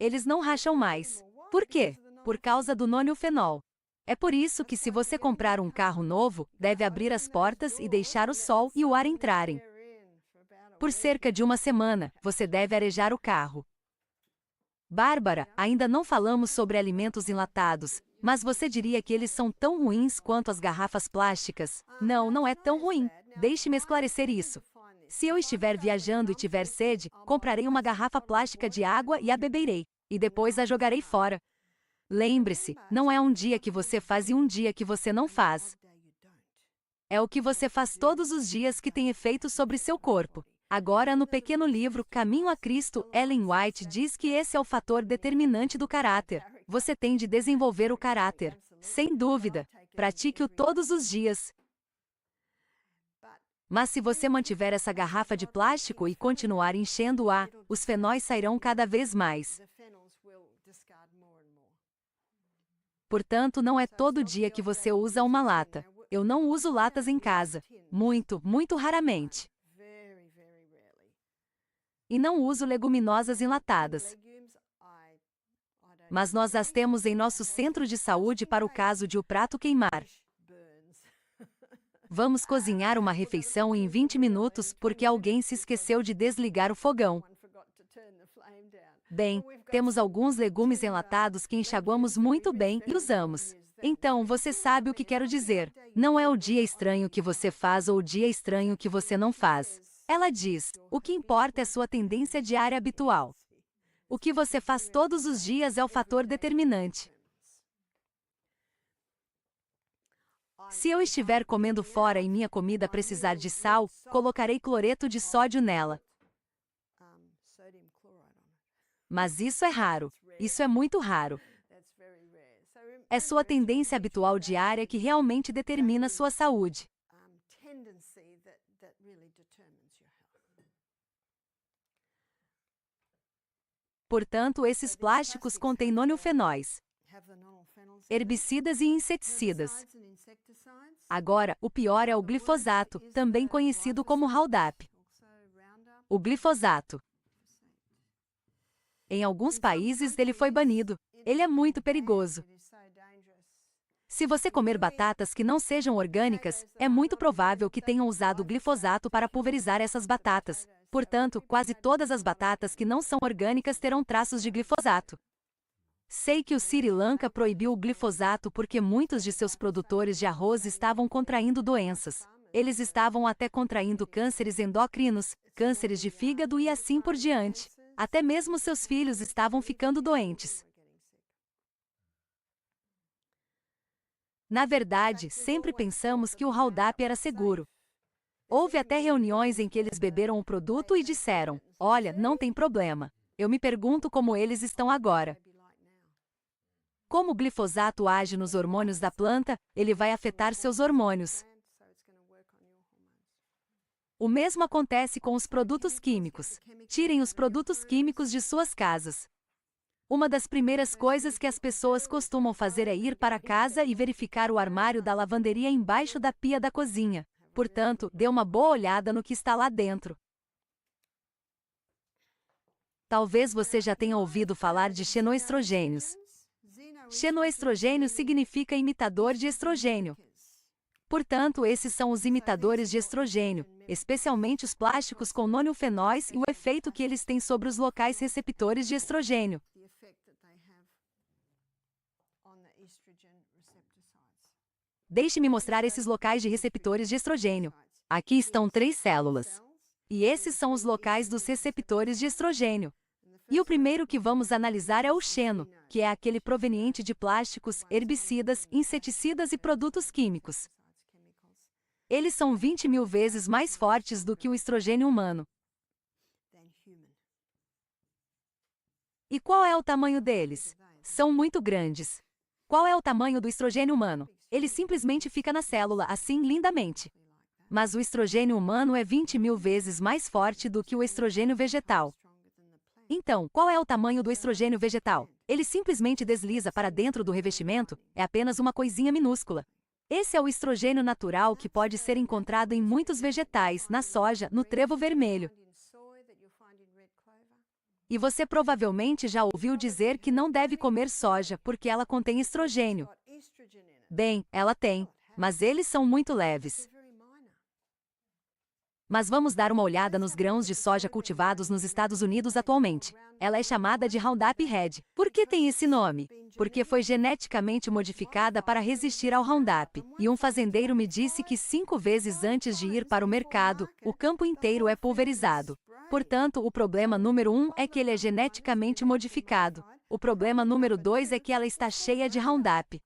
Speaker 1: Eles não racham mais. Por quê? Por causa do nonilfenol. É por isso que se você comprar um carro novo, deve abrir as portas e deixar o sol e o ar entrarem. Por cerca de uma semana, você deve arejar o carro. Bárbara, ainda não falamos sobre alimentos enlatados, mas você diria que eles são tão ruins quanto as garrafas plásticas? Não, não é tão ruim. Deixe-me esclarecer isso. Se eu estiver viajando e tiver sede, comprarei uma garrafa plástica de água e a beberei. E depois a jogarei fora. Lembre-se, não é um dia que você faz e um dia que você não faz. É o que você faz todos os dias que tem efeito sobre seu corpo. Agora, no pequeno livro Caminho a Cristo, Ellen White diz que esse é o fator determinante do caráter. Você tem de desenvolver o caráter. Sem dúvida. Pratique-o todos os dias. Mas se você mantiver essa garrafa de plástico e continuar enchendo-a, os fenóis sairão cada vez mais. Portanto, não é todo dia que você usa uma lata. Eu não uso latas em casa. Muito, muito raramente. E não uso leguminosas enlatadas. Mas nós as temos em nosso centro de saúde para o caso de o prato queimar. Vamos cozinhar uma refeição em 20 minutos porque alguém se esqueceu de desligar o fogão. Bem, temos alguns legumes enlatados que enxaguamos muito bem e usamos. Então, você sabe o que quero dizer. Não é o dia estranho que você faz ou o dia estranho que você não faz. Ela diz, o que importa é sua tendência diária habitual. O que você faz todos os dias é o fator determinante. Se eu estiver comendo fora e minha comida precisar de sal, colocarei cloreto de sódio nela. Mas isso é raro. Isso é muito raro. É sua tendência habitual diária que realmente determina sua saúde. Portanto, esses plásticos contêm nonilfenóis, herbicidas e inseticidas. Agora, o pior é o glifosato, também conhecido como Roundup. O glifosato. Em alguns países, ele foi banido. Ele é muito perigoso. Se você comer batatas que não sejam orgânicas, é muito provável que tenham usado glifosato para pulverizar essas batatas. Portanto, quase todas as batatas que não são orgânicas terão traços de glifosato. Sei que o Sri Lanka proibiu o glifosato porque muitos de seus produtores de arroz estavam contraindo doenças. Eles estavam até contraindo cânceres endócrinos, cânceres de fígado e assim por diante. Até mesmo seus filhos estavam ficando doentes. Na verdade, sempre pensamos que o Roundup era seguro. Houve até reuniões em que eles beberam o produto e disseram: "Olha, não tem problema." Eu me pergunto como eles estão agora. Como o glifosato age nos hormônios da planta, ele vai afetar seus hormônios. O mesmo acontece com os produtos químicos. Tirem os produtos químicos de suas casas. Uma das primeiras coisas que as pessoas costumam fazer é ir para casa e verificar o armário da lavanderia embaixo da pia da cozinha. Portanto, dê uma boa olhada no que está lá dentro. Talvez você já tenha ouvido falar de xenoestrogênios. Xenoestrogênio significa imitador de estrogênio. Portanto, esses são os imitadores de estrogênio, especialmente os plásticos com nonilfenóis e o efeito que eles têm sobre os locais receptores de estrogênio. Deixe-me mostrar esses locais de receptores de estrogênio. Aqui estão 3 células. E esses são os locais dos receptores de estrogênio. E o primeiro que vamos analisar é o xeno, que é aquele proveniente de plásticos, herbicidas, inseticidas e produtos químicos. Eles são 20.000 vezes mais fortes do que o estrogênio humano. E qual é o tamanho deles? São muito grandes. Qual é o tamanho do estrogênio humano? Ele simplesmente fica na célula, assim, lindamente. Mas o estrogênio humano é 20.000 vezes mais forte do que o estrogênio vegetal. Então, qual é o tamanho do estrogênio vegetal? Ele simplesmente desliza para dentro do revestimento, é apenas uma coisinha minúscula. Esse é o estrogênio natural que pode ser encontrado em muitos vegetais, na soja, no trevo vermelho. E você provavelmente já ouviu dizer que não deve comer soja porque ela contém estrogênio. Bem, ela tem, mas eles são muito leves. Mas vamos dar uma olhada nos grãos de soja cultivados nos Estados Unidos atualmente. Ela é chamada de Roundup Ready. Por que tem esse nome? Porque foi geneticamente modificada para resistir ao Roundup. E um fazendeiro me disse que 5 vezes antes de ir para o mercado, o campo inteiro é pulverizado. Portanto, o problema número 1 é que ele é geneticamente modificado. O problema número 2 é que ela está cheia de Roundup.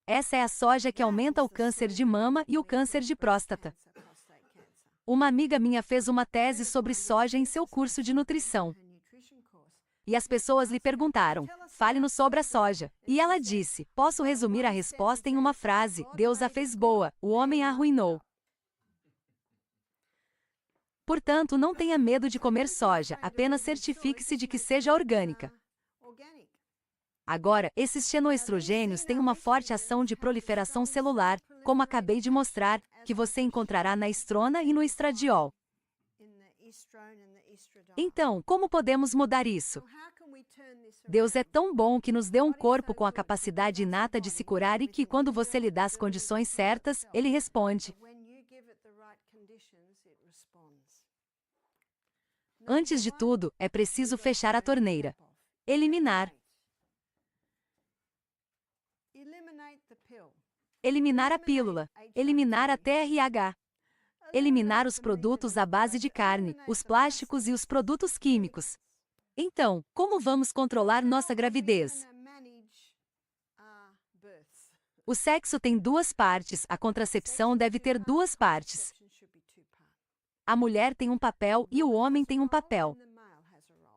Speaker 1: Essa é a soja que aumenta o câncer de mama e o câncer de próstata. Uma amiga minha fez uma tese sobre soja em seu curso de nutrição. E as pessoas lhe perguntaram: "Fale-nos sobre a soja." E ela disse: "Posso resumir a resposta em uma frase: Deus a fez boa, o homem a arruinou." Portanto, não tenha medo de comer soja, apenas certifique-se de que seja orgânica. Agora, esses xenoestrogênios têm uma forte ação de proliferação celular, como acabei de mostrar, que você encontrará na estrona e no estradiol. Então, como podemos mudar isso? Deus é tão bom que nos deu um corpo com a capacidade inata de se curar e que, quando você lhe dá as condições certas, ele responde. Antes de tudo, é preciso fechar a torneira. Eliminar. Eliminar a pílula. Eliminar a TRH. Eliminar os produtos à base de carne, os plásticos e os produtos químicos. Então, como vamos controlar nossa gravidez? O sexo tem 2 partes, a contracepção deve ter 2 partes. A mulher tem um papel e o homem tem um papel.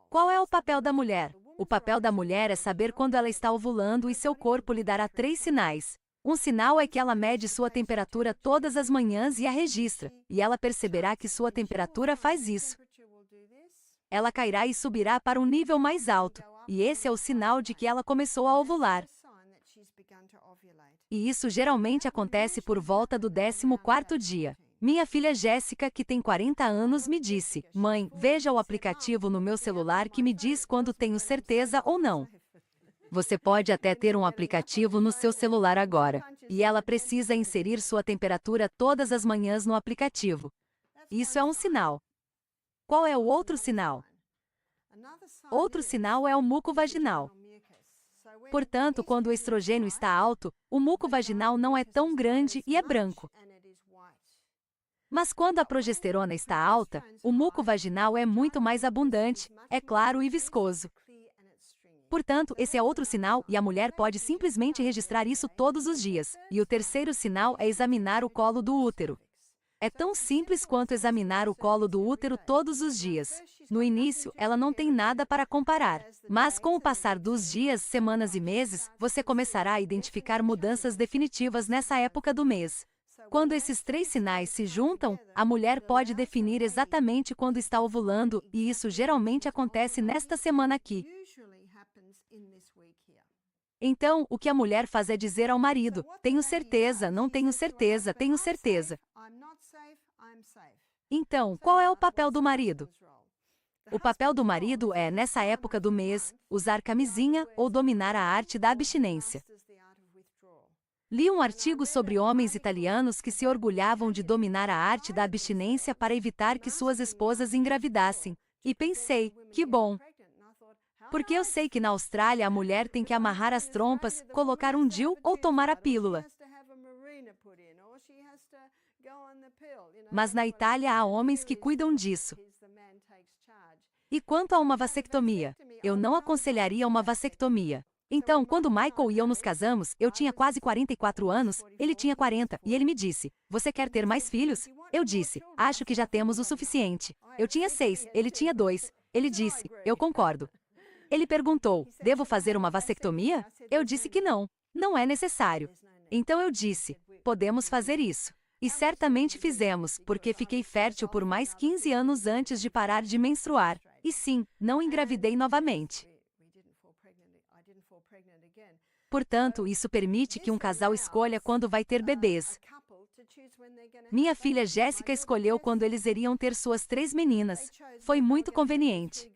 Speaker 1: Qual é o papel da mulher? O papel da mulher é saber quando ela está ovulando e seu corpo lhe dará 3 sinais. Um sinal é que ela mede sua temperatura todas as manhãs e a registra, e ela perceberá que sua temperatura faz isso. Ela cairá e subirá para um nível mais alto, e esse é o sinal de que ela começou a ovular. E isso geralmente acontece por volta do 14º dia. Minha filha Jéssica, que tem 40 anos, me disse: "Mãe, veja o aplicativo no meu celular que me diz quando tenho certeza ou não." Você pode até ter um aplicativo no seu celular agora, e ela precisa inserir sua temperatura todas as manhãs no aplicativo. Isso é um sinal. Qual é o outro sinal? Outro sinal é o muco vaginal. Portanto, quando o estrogênio está alto, o muco vaginal não é tão grande e é branco. Mas quando a progesterona está alta, o muco vaginal é muito mais abundante, é claro e viscoso. Portanto, esse é outro sinal e a mulher pode simplesmente registrar isso todos os dias. E o terceiro sinal é examinar o colo do útero. É tão simples quanto examinar o colo do útero todos os dias. No início, ela não tem nada para comparar. Mas com o passar dos dias, semanas e meses, você começará a identificar mudanças definitivas nessa época do mês. Quando esses três sinais se juntam, a mulher pode definir exatamente quando está ovulando, e isso geralmente acontece nesta semana aqui. Então, o que a mulher faz é dizer ao marido: tenho certeza, não tenho certeza, tenho certeza. Então, qual é o papel do marido? O papel do marido é, nessa época do mês, usar camisinha ou dominar a arte da abstinência. Li um artigo sobre homens italianos que se orgulhavam de dominar a arte da abstinência para evitar que suas esposas engravidassem. E pensei, que bom! Porque eu sei que na Austrália a mulher tem que amarrar as trompas, colocar um DIU ou tomar a pílula. Mas na Itália há homens que cuidam disso. E quanto a uma vasectomia? Eu não aconselharia uma vasectomia. Então, quando Michael e eu nos casamos, eu tinha quase 44 anos, ele tinha 40, e ele me disse: você quer ter mais filhos? Eu disse: acho que já temos o suficiente. Eu tinha 6, ele tinha 2. Ele disse: eu concordo. Ele perguntou: devo fazer uma vasectomia? Eu disse que não. Não é necessário. Então eu disse: podemos fazer isso. E certamente fizemos, porque fiquei fértil por mais 15 anos antes de parar de menstruar. E sim, não engravidei novamente. Portanto, isso permite que um casal escolha quando vai ter bebês. Minha filha Jéssica escolheu quando eles iriam ter suas 3 meninas. Foi muito conveniente.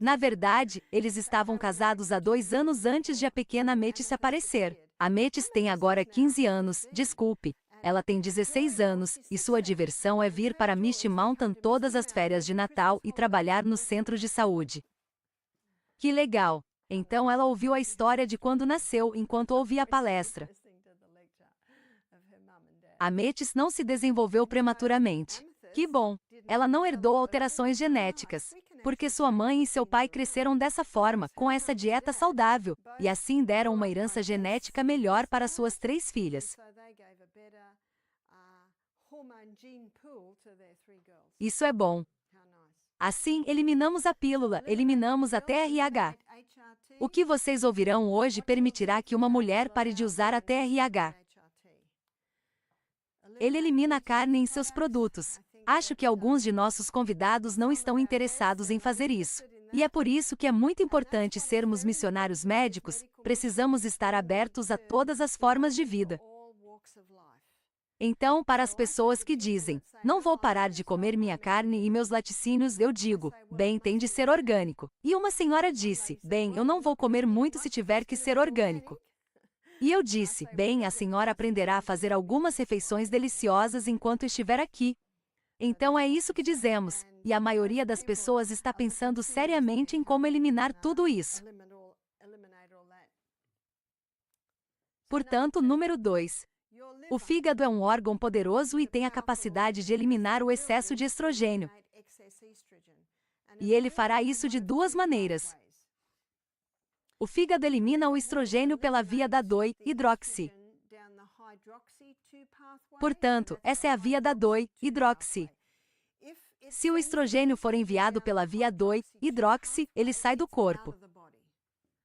Speaker 1: Na verdade, eles estavam casados há 2 anos antes de a pequena Metis aparecer. A Metis tem agora 15 anos, desculpe. Ela tem 16 anos, e sua diversão é vir para Misty Mountain todas as férias de Natal e trabalhar no centro de saúde. Que legal! Então ela ouviu a história de quando nasceu enquanto ouvia a palestra. A Metis não se desenvolveu prematuramente. Que bom! Ela não herdou alterações genéticas, porque sua mãe e seu pai cresceram dessa forma, com essa dieta saudável, e assim deram uma herança genética melhor para suas 3 filhas. Isso é bom. Assim, eliminamos a pílula, eliminamos a TRH. O que vocês ouvirão hoje permitirá que uma mulher pare de usar a TRH. Ele elimina a carne em seus produtos. Acho que alguns de nossos convidados não estão interessados em fazer isso. E é por isso que é muito importante sermos missionários médicos, precisamos estar abertos a todas as formas de vida. Então, para as pessoas que dizem: não vou parar de comer minha carne e meus laticínios, eu digo: bem, tem de ser orgânico. E uma senhora disse: bem, eu não vou comer muito se tiver que ser orgânico. E eu disse: bem, a senhora aprenderá a fazer algumas refeições deliciosas enquanto estiver aqui. Então é isso que dizemos, e a maioria das pessoas está pensando seriamente em como eliminar tudo isso. Portanto, número 2. O fígado é um órgão poderoso e tem a capacidade de eliminar o excesso de estrogênio. E ele fará isso de 2 maneiras. O fígado elimina o estrogênio pela via da 2-hidroxi. Portanto, essa é a via da 2-hidroxi. Se o estrogênio for enviado pela via 2-hidroxi, ele sai do corpo.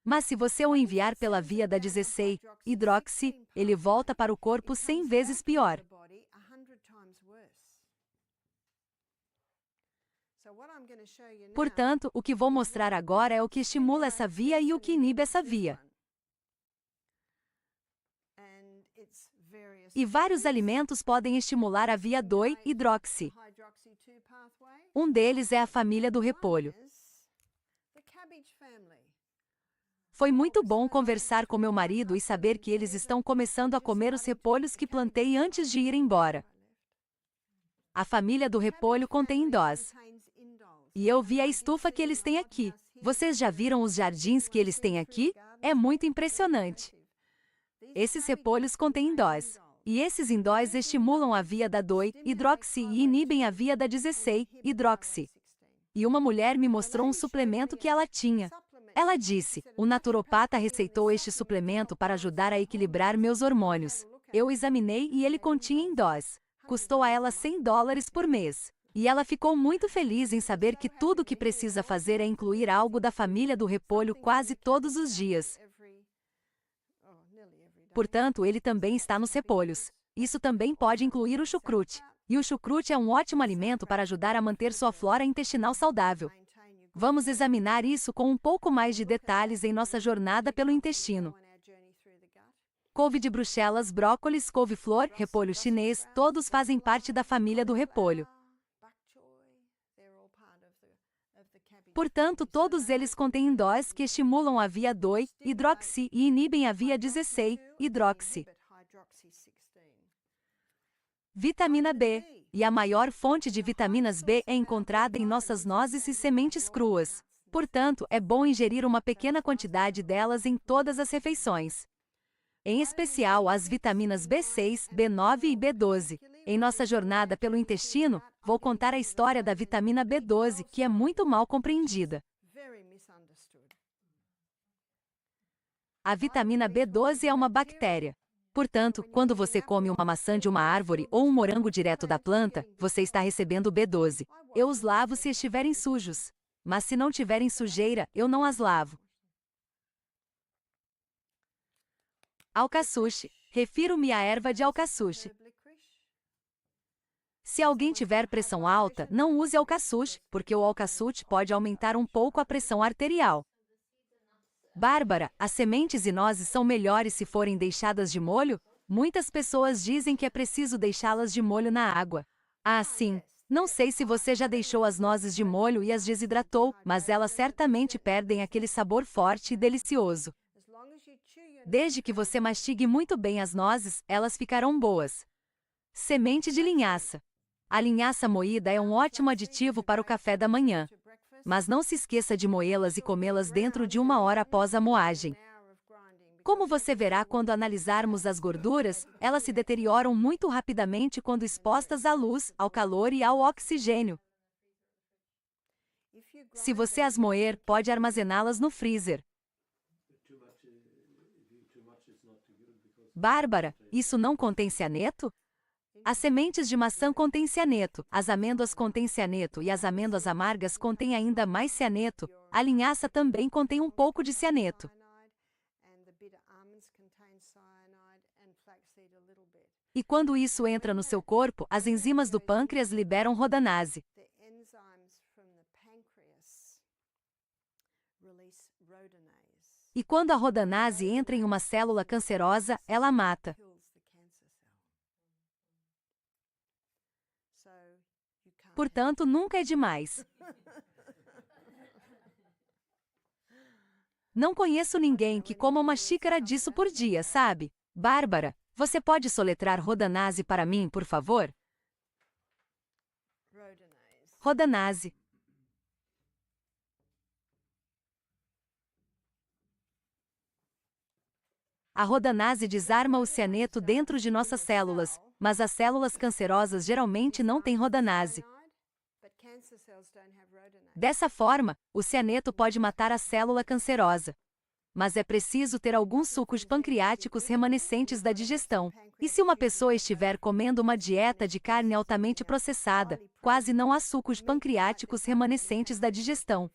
Speaker 1: Mas se você o enviar pela via da 16-hidroxi, ele volta para o corpo 100 vezes pior. Portanto, o que vou mostrar agora é o que estimula essa via e o que inibe essa via. E vários alimentos podem estimular a via 2-hidroxi. Um deles é a família do repolho. Foi muito bom conversar com meu marido e saber que eles estão começando a comer os repolhos que plantei antes de ir embora. A família do repolho contém indós. E eu vi a estufa que eles têm aqui. Vocês já viram os jardins que eles têm aqui? É muito impressionante. Esses repolhos contêm indós. E esses indóis estimulam a via da 2-hidroxi e inibem a via da 16-hidroxi. E uma mulher me mostrou um suplemento que ela tinha. Ela disse: o naturopata receitou este suplemento para ajudar a equilibrar meus hormônios. Eu examinei e ele continha indós. Custou a ela $100 por mês. E ela ficou muito feliz em saber que tudo o que precisa fazer é incluir algo da família do repolho quase todos os dias. Portanto, ele também está nos repolhos. Isso também pode incluir o chucrute. E o chucrute é um ótimo alimento para ajudar a manter sua flora intestinal saudável. Vamos examinar isso com um pouco mais de detalhes em nossa jornada pelo intestino. Couve de Bruxelas, brócolis, couve-flor, repolho chinês, todos fazem parte da família do repolho. Portanto, todos eles contêm indóis que estimulam a via 2-hidroxi e inibem a via 16-hidroxi. Vitamina B. E a maior fonte de vitaminas B é encontrada em nossas nozes e sementes cruas. Portanto, é bom ingerir uma pequena quantidade delas em todas as refeições. Em especial as vitaminas B6, B9 e B12. Em nossa jornada pelo intestino, vou contar a história da vitamina B12, que é muito mal compreendida. A vitamina B12 é uma bactéria. Portanto, quando você come uma maçã de uma árvore ou um morango direto da planta, você está recebendo B12. Eu os lavo se estiverem sujos. Mas se não tiverem sujeira, eu não as lavo. Alcaçuxe. Refiro-me à erva de alcaçuxe. Se alguém tiver pressão alta, não use alcaçuxe, porque o alcaçuxe pode aumentar um pouco a pressão arterial. Bárbara, as sementes e nozes são melhores se forem deixadas de molho? Muitas pessoas dizem que é preciso deixá-las de molho na água. Ah, sim. Não sei se você já deixou as nozes de molho e as desidratou, mas elas certamente perdem aquele sabor forte e delicioso. Desde que você mastigue muito bem as nozes, elas ficarão boas. Semente de linhaça. A linhaça moída é um ótimo aditivo para o café da manhã. Mas não se esqueça de moê-las e comê-las dentro de 1 hora após a moagem. Como você verá quando analisarmos as gorduras, elas se deterioram muito rapidamente quando expostas à luz, ao calor e ao oxigênio. Se você as moer, pode armazená-las no freezer. Bárbara, isso não contém cianeto? As sementes de maçã contêm cianeto, as amêndoas contêm cianeto e as amêndoas amargas contêm ainda mais cianeto. A linhaça também contém um pouco de cianeto. E quando isso entra no seu corpo, as enzimas do pâncreas liberam rodanase. E quando a rodanase entra em uma célula cancerosa, ela mata. Portanto, nunca é demais. Não conheço ninguém que coma uma xícara disso por dia, sabe? Bárbara, você pode soletrar rodanase para mim, por favor? Rodanase. A rodanase desarma o cianeto dentro de nossas células, mas as células cancerosas geralmente não têm rodanase. Dessa forma, o cianeto pode matar a célula cancerosa. Mas é preciso ter alguns sucos pancreáticos remanescentes da digestão. E se uma pessoa estiver comendo uma dieta de carne altamente processada, quase não há sucos pancreáticos remanescentes da digestão.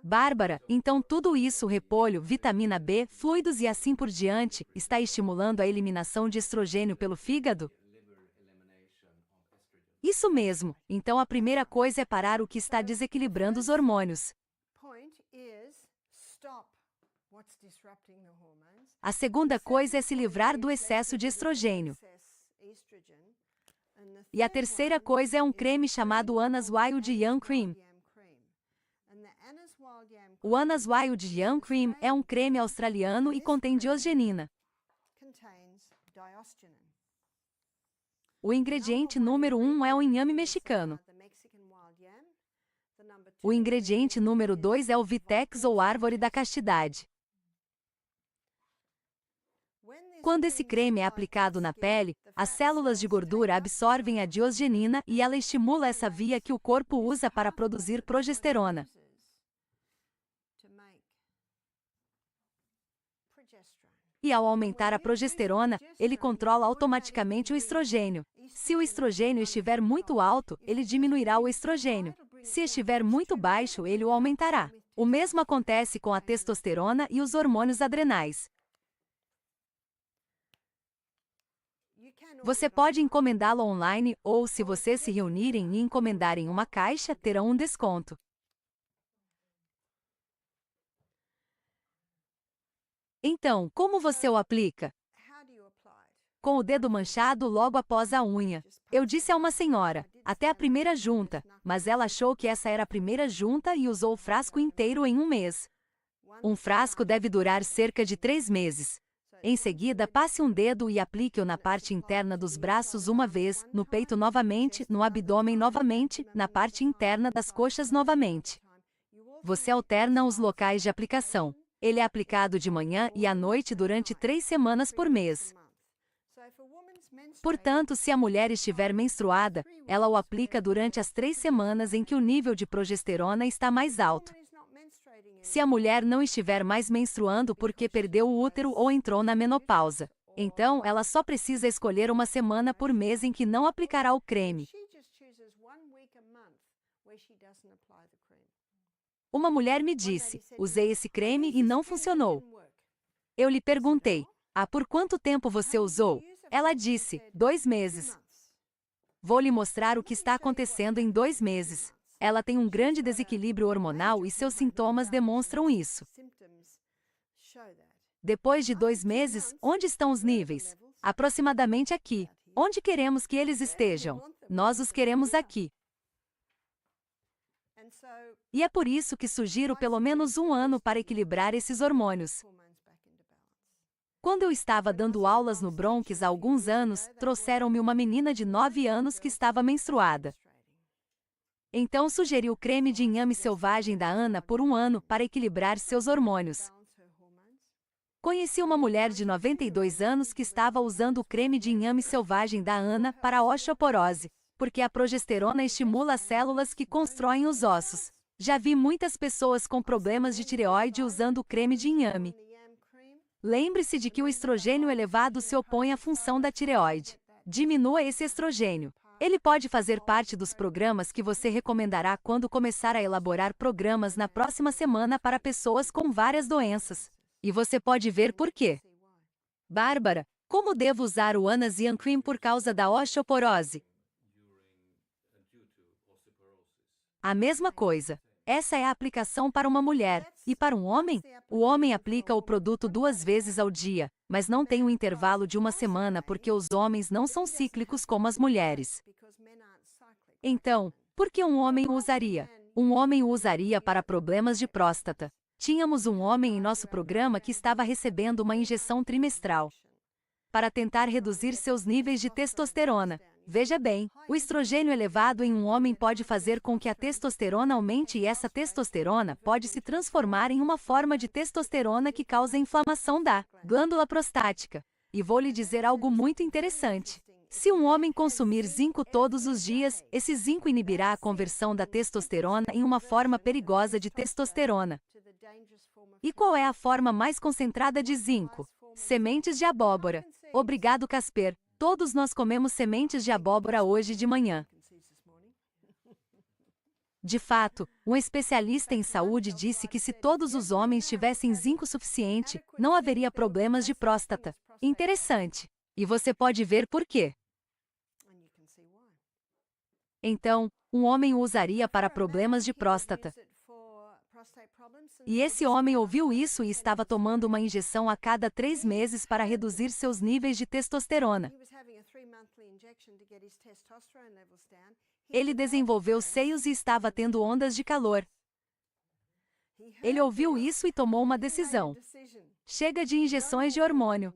Speaker 1: Bárbara, então tudo isso, repolho, vitamina B, fluidos e assim por diante, está estimulando a eliminação de estrogênio pelo fígado? Isso mesmo. Então a primeira coisa é parar o que está desequilibrando os hormônios. A segunda coisa é se livrar do excesso de estrogênio. E a terceira coisa é um creme chamado Anna's Wild Yam Cream. O Anna's Wild Yam Cream é um creme australiano e contém diosgenina. O ingrediente número 1 é o inhame mexicano. O ingrediente número 2 é o Vitex ou árvore da castidade. Quando esse creme é aplicado na pele, as células de gordura absorvem a diosgenina e ela estimula essa via que o corpo usa para produzir progesterona. E ao aumentar a progesterona, ele controla automaticamente o estrogênio. Se o estrogênio estiver muito alto, ele diminuirá o estrogênio. Se estiver muito baixo, ele o aumentará. O mesmo acontece com a testosterona e os hormônios adrenais. Você pode encomendá-lo online ou, se vocês se reunirem e encomendarem uma caixa, terão um desconto. Então, como você o aplica? Com o dedo manchado logo após a unha. Eu disse a uma senhora, até a primeira junta, mas ela achou que essa era a primeira junta e usou o frasco inteiro em um mês. Um frasco deve durar cerca de 3 meses. Em seguida, passe um dedo e aplique-o na parte interna dos braços uma vez, no peito novamente, no abdômen novamente, na parte interna das coxas novamente. Você alterna os locais de aplicação. Ele é aplicado de manhã e à noite durante 3 semanas por mês. Portanto, se a mulher estiver menstruada, ela o aplica durante as 3 semanas em que o nível de progesterona está mais alto. Se a mulher não estiver mais menstruando porque perdeu o útero ou entrou na menopausa, então ela só precisa escolher uma semana por mês em que não aplicará o creme. Uma mulher me disse, usei esse creme e não funcionou. Eu lhe perguntei, por quanto tempo você usou? Ela disse, 2 meses. Vou lhe mostrar o que está acontecendo em 2 meses. Ela tem um grande desequilíbrio hormonal e seus sintomas demonstram isso. Depois de 2 meses, onde estão os níveis? Aproximadamente aqui. Onde queremos que eles estejam? Nós os queremos aqui. E é por isso que sugiro pelo menos 1 ano para equilibrar esses hormônios. Quando eu estava dando aulas no Bronx há alguns anos, trouxeram-me uma menina de 9 anos que estava menstruada. Então sugeri o creme de inhame selvagem da Ana por 1 ano para equilibrar seus hormônios. Conheci uma mulher de 92 anos que estava usando o creme de inhame selvagem da Ana para a osteoporose, porque a progesterona estimula as células que constroem os ossos. Já vi muitas pessoas com problemas de tireoide usando o creme de inhame. Lembre-se de que o estrogênio elevado se opõe à função da tireoide. Diminua esse estrogênio. Ele pode fazer parte dos programas que você recomendará quando começar a elaborar programas na próxima semana para pessoas com várias doenças. E você pode ver por quê. Bárbara, como devo usar o Anazian Cream por causa da osteoporose? A mesma coisa. Essa é a aplicação para uma mulher. E para um homem? O homem aplica o produto 2 vezes ao dia, mas não tem um intervalo de 1 semana porque os homens não são cíclicos como as mulheres. Então, por que um homem o usaria? Um homem o usaria para problemas de próstata. Tínhamos um homem em nosso programa que estava recebendo uma injeção trimestral para tentar reduzir seus níveis de testosterona. Veja bem, o estrogênio elevado em um homem pode fazer com que a testosterona aumente e essa testosterona pode se transformar em uma forma de testosterona que causa inflamação da glândula prostática. E vou lhe dizer algo muito interessante. Se um homem consumir zinco todos os dias, esse zinco inibirá a conversão da testosterona em uma forma perigosa de testosterona. E qual é a forma mais concentrada de zinco? Sementes de abóbora. Obrigado, Casper. Todos nós comemos sementes de abóbora hoje de manhã. De fato, um especialista em saúde disse que se todos os homens tivessem zinco suficiente, não haveria problemas de próstata. Interessante. E você pode ver por quê. Então, um homem o usaria para problemas de próstata. E esse homem ouviu isso e estava tomando uma injeção a cada 3 meses para reduzir seus níveis de testosterona. Ele desenvolveu seios e estava tendo ondas de calor. Ele ouviu isso e tomou uma decisão. Chega de injeções de hormônio.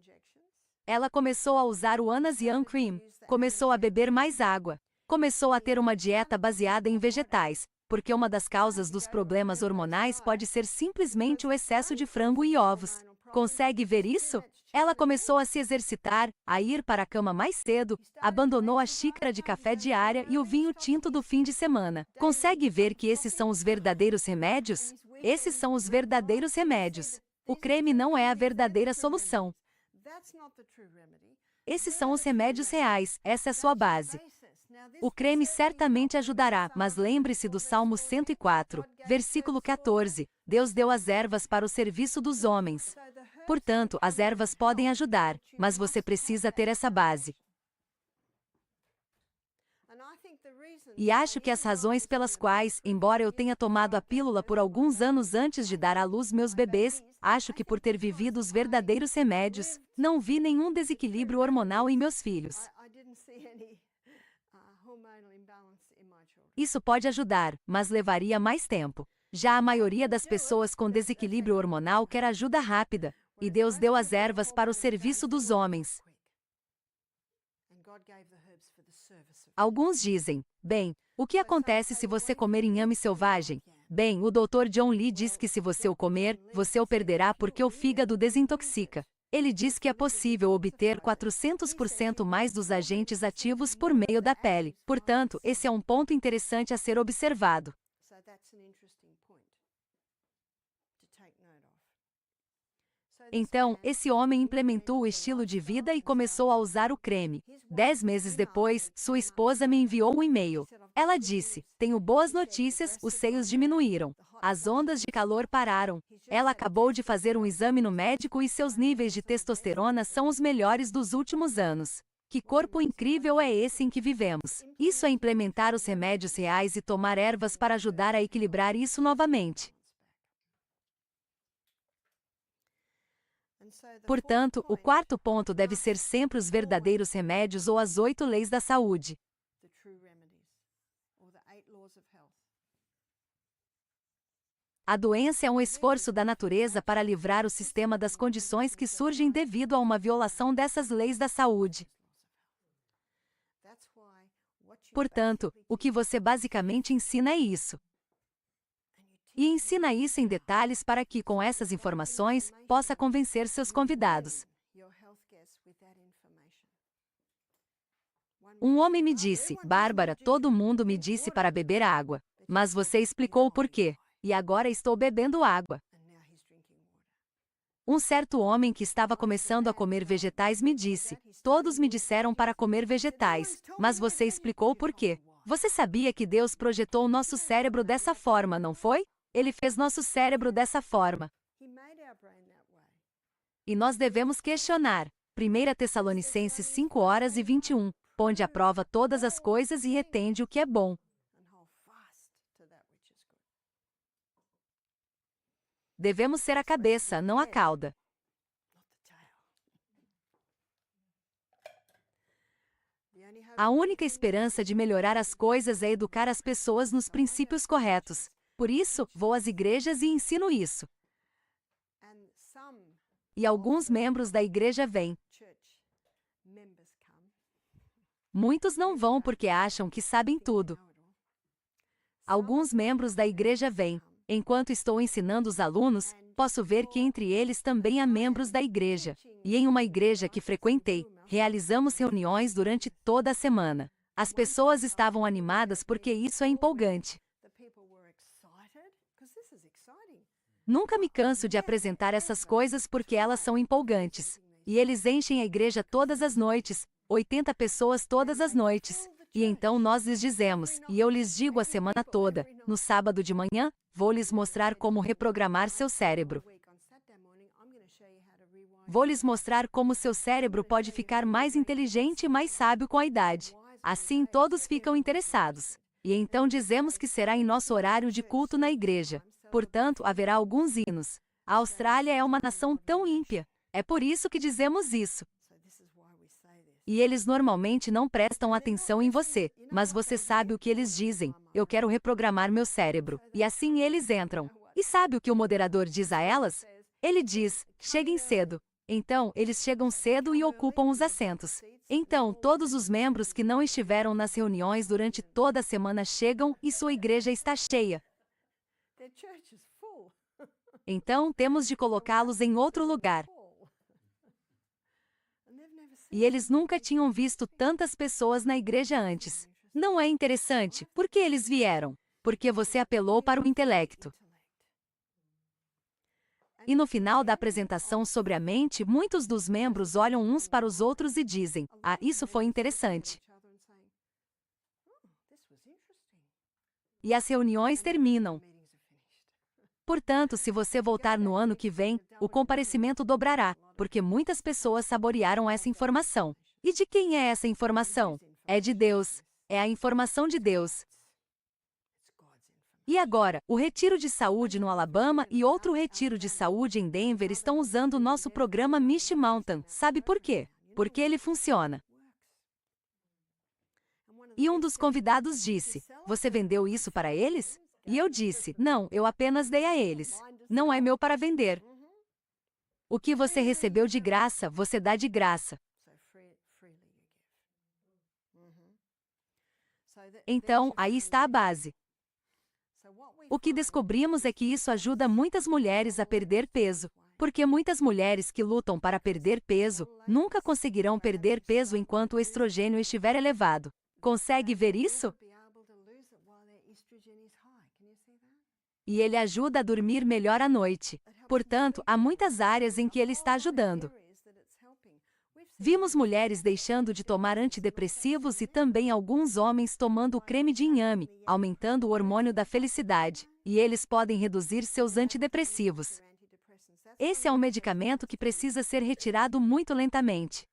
Speaker 1: Ela começou a usar o Anazian Cream, começou a beber mais água, começou a ter uma dieta baseada em vegetais, porque uma das causas dos problemas hormonais pode ser simplesmente o excesso de frango e ovos. Consegue ver isso? Ela começou a se exercitar, a ir para a cama mais cedo, abandonou a xícara de café diária e o vinho tinto do fim de semana. Consegue ver que esses são os verdadeiros remédios? Esses são os verdadeiros remédios. O creme não é a verdadeira solução. Esses são os remédios reais, essa é sua base. O creme certamente ajudará, mas lembre-se do Salmo 104, versículo 14. Deus deu as ervas para o serviço dos homens. Portanto, as ervas podem ajudar, mas você precisa ter essa base. E acho que as razões pelas quais, embora eu tenha tomado a pílula por alguns anos antes de dar à luz meus bebês, acho que por ter vivido os verdadeiros remédios, não vi nenhum desequilíbrio hormonal em meus filhos. Isso pode ajudar, mas levaria mais tempo. Já a maioria das pessoas com desequilíbrio hormonal quer ajuda rápida, e Deus deu as ervas para o serviço dos homens. Alguns dizem, bem, o que acontece se você comer inhame selvagem? Bem, o Dr. John Lee diz que se você o comer, você o perderá porque o fígado desintoxica. Ele diz que é possível obter 400% mais dos agentes ativos por meio da pele. Portanto, esse é um ponto interessante a ser observado. Então, esse homem implementou o estilo de vida e começou a usar o creme. 10 meses depois, sua esposa me enviou um e-mail. Ela disse, tenho boas notícias, os seios diminuíram. As ondas de calor pararam. Ela acabou de fazer um exame no médico e seus níveis de testosterona são os melhores dos últimos anos. Que corpo incrível é esse em que vivemos? Isso é implementar os remédios reais e tomar ervas para ajudar a equilibrar isso novamente. Portanto, o quarto ponto deve ser sempre os verdadeiros remédios ou as 8 leis da saúde. A doença é um esforço da natureza para livrar o sistema das condições que surgem devido a uma violação dessas leis da saúde. Portanto, o que você basicamente ensina é isso. E ensina isso em detalhes para que, com essas informações, possa convencer seus convidados. Um homem me disse, Bárbara, todo mundo me disse para beber água. Mas você explicou o porquê. E agora estou bebendo água. Um certo homem que estava começando a comer vegetais me disse, todos me disseram para comer vegetais, mas você explicou o porquê. Você sabia que Deus projetou nosso cérebro dessa forma, não foi? Ele fez nosso cérebro dessa forma. E nós devemos questionar. 1 Tessalonicenses 5:21. Ponde à prova todas as coisas e retende o que é bom. Devemos ser a cabeça, não a cauda. A única esperança de melhorar as coisas é educar as pessoas nos princípios corretos. Por isso, vou às igrejas e ensino isso. E alguns membros da igreja vêm. Muitos não vão porque acham que sabem tudo. Alguns membros da igreja vêm. Enquanto estou ensinando os alunos, posso ver que entre eles também há membros da igreja. E em uma igreja que frequentei, realizamos reuniões durante toda a semana. As pessoas estavam animadas porque isso é empolgante. Nunca me canso de apresentar essas coisas porque elas são empolgantes. E eles enchem a igreja todas as noites, 80 pessoas todas as noites. E então nós lhes dizemos, e eu lhes digo a semana toda, no sábado de manhã, vou lhes mostrar como reprogramar seu cérebro. Vou lhes mostrar como seu cérebro pode ficar mais inteligente e mais sábio com a idade. Assim todos ficam interessados. E então dizemos que será em nosso horário de culto na igreja. Portanto, haverá alguns hinos. A Austrália é uma nação tão ímpia. É por isso que dizemos isso. E eles normalmente não prestam atenção em você, mas você sabe o que eles dizem. Eu quero reprogramar meu cérebro. E assim eles entram. E sabe o que o moderador diz a elas? Ele diz, cheguem cedo. Então, eles chegam cedo e ocupam os assentos. Então, todos os membros que não estiveram nas reuniões durante toda a semana chegam e sua igreja está cheia. Então, temos de colocá-los em outro lugar. E eles nunca tinham visto tantas pessoas na igreja antes. Não é interessante? Por que eles vieram? Porque você apelou para o intelecto. E no final da apresentação sobre a mente, muitos dos membros olham uns para os outros e dizem: "Ah, isso foi interessante." E as reuniões terminam. Portanto, se você voltar no ano que vem, o comparecimento dobrará, porque muitas pessoas saborearam essa informação. E de quem é essa informação? É de Deus. É a informação de Deus. E agora, o retiro de saúde no Alabama e outro retiro de saúde em Denver estão usando o nosso programa Misty Mountain. Sabe por quê? Porque ele funciona. E um dos convidados disse: "Você vendeu isso para eles?" E eu disse: "Não, eu apenas dei a eles. Não é meu para vender. O que você recebeu de graça, você dá de graça." Então, aí está a base. O que descobrimos é que isso ajuda muitas mulheres a perder peso, porque muitas mulheres que lutam para perder peso nunca conseguirão perder peso enquanto o estrogênio estiver elevado. Consegue ver isso? E ele ajuda a dormir melhor à noite. Portanto, há muitas áreas em que ele está ajudando. Vimos mulheres deixando de tomar antidepressivos e também alguns homens tomando o creme de inhame, aumentando o hormônio da felicidade, e eles podem reduzir seus antidepressivos. Esse é um medicamento que precisa ser retirado muito lentamente.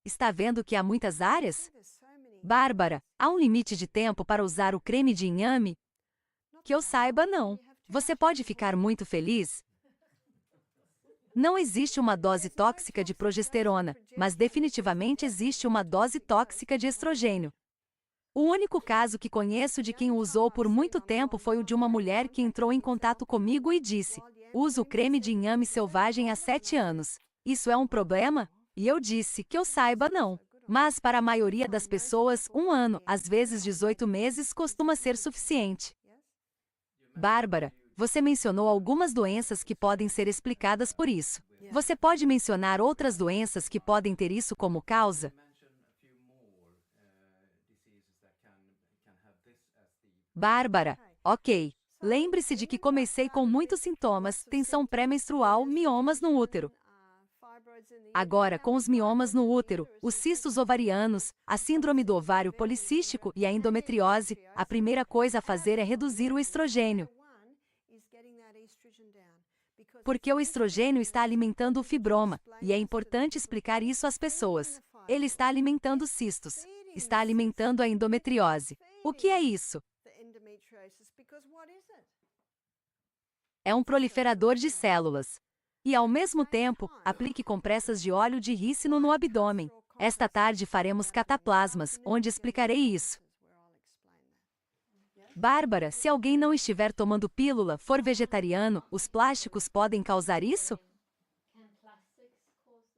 Speaker 1: Está vendo que há muitas áreas? Bárbara, há um limite de tempo para usar o creme de inhame? Que eu saiba, não. Você pode ficar muito feliz? Não existe uma dose tóxica de progesterona, mas definitivamente existe uma dose tóxica de estrogênio. O único caso que conheço de quem o usou por muito tempo foi o de uma mulher que entrou em contato comigo e disse: "Uso o creme de inhame selvagem há 7 anos. Isso é um problema?" E eu disse: "Que eu saiba, não. Mas para a maioria das pessoas, 1 ano, às vezes 18 meses, costuma ser suficiente." Bárbara, você mencionou algumas doenças que podem ser explicadas por isso. Você pode mencionar outras doenças que podem ter isso como causa? Bárbara, ok. Lembre-se de que comecei com muitos sintomas: tensão pré-menstrual, miomas no útero. Agora, com os miomas no útero, os cistos ovarianos, a síndrome do ovário policístico e a endometriose, a primeira coisa a fazer é reduzir o estrogênio. Porque o estrogênio está alimentando o fibroma, e é importante explicar isso às pessoas. Ele está alimentando os cistos. Está alimentando a endometriose. O que é isso? É um proliferador de células. E, ao mesmo tempo, aplique compressas de óleo de rícino no abdômen. Esta tarde faremos cataplasmas, onde explicarei isso. Bárbara, se alguém não estiver tomando pílula, for vegetariano, os plásticos podem causar isso?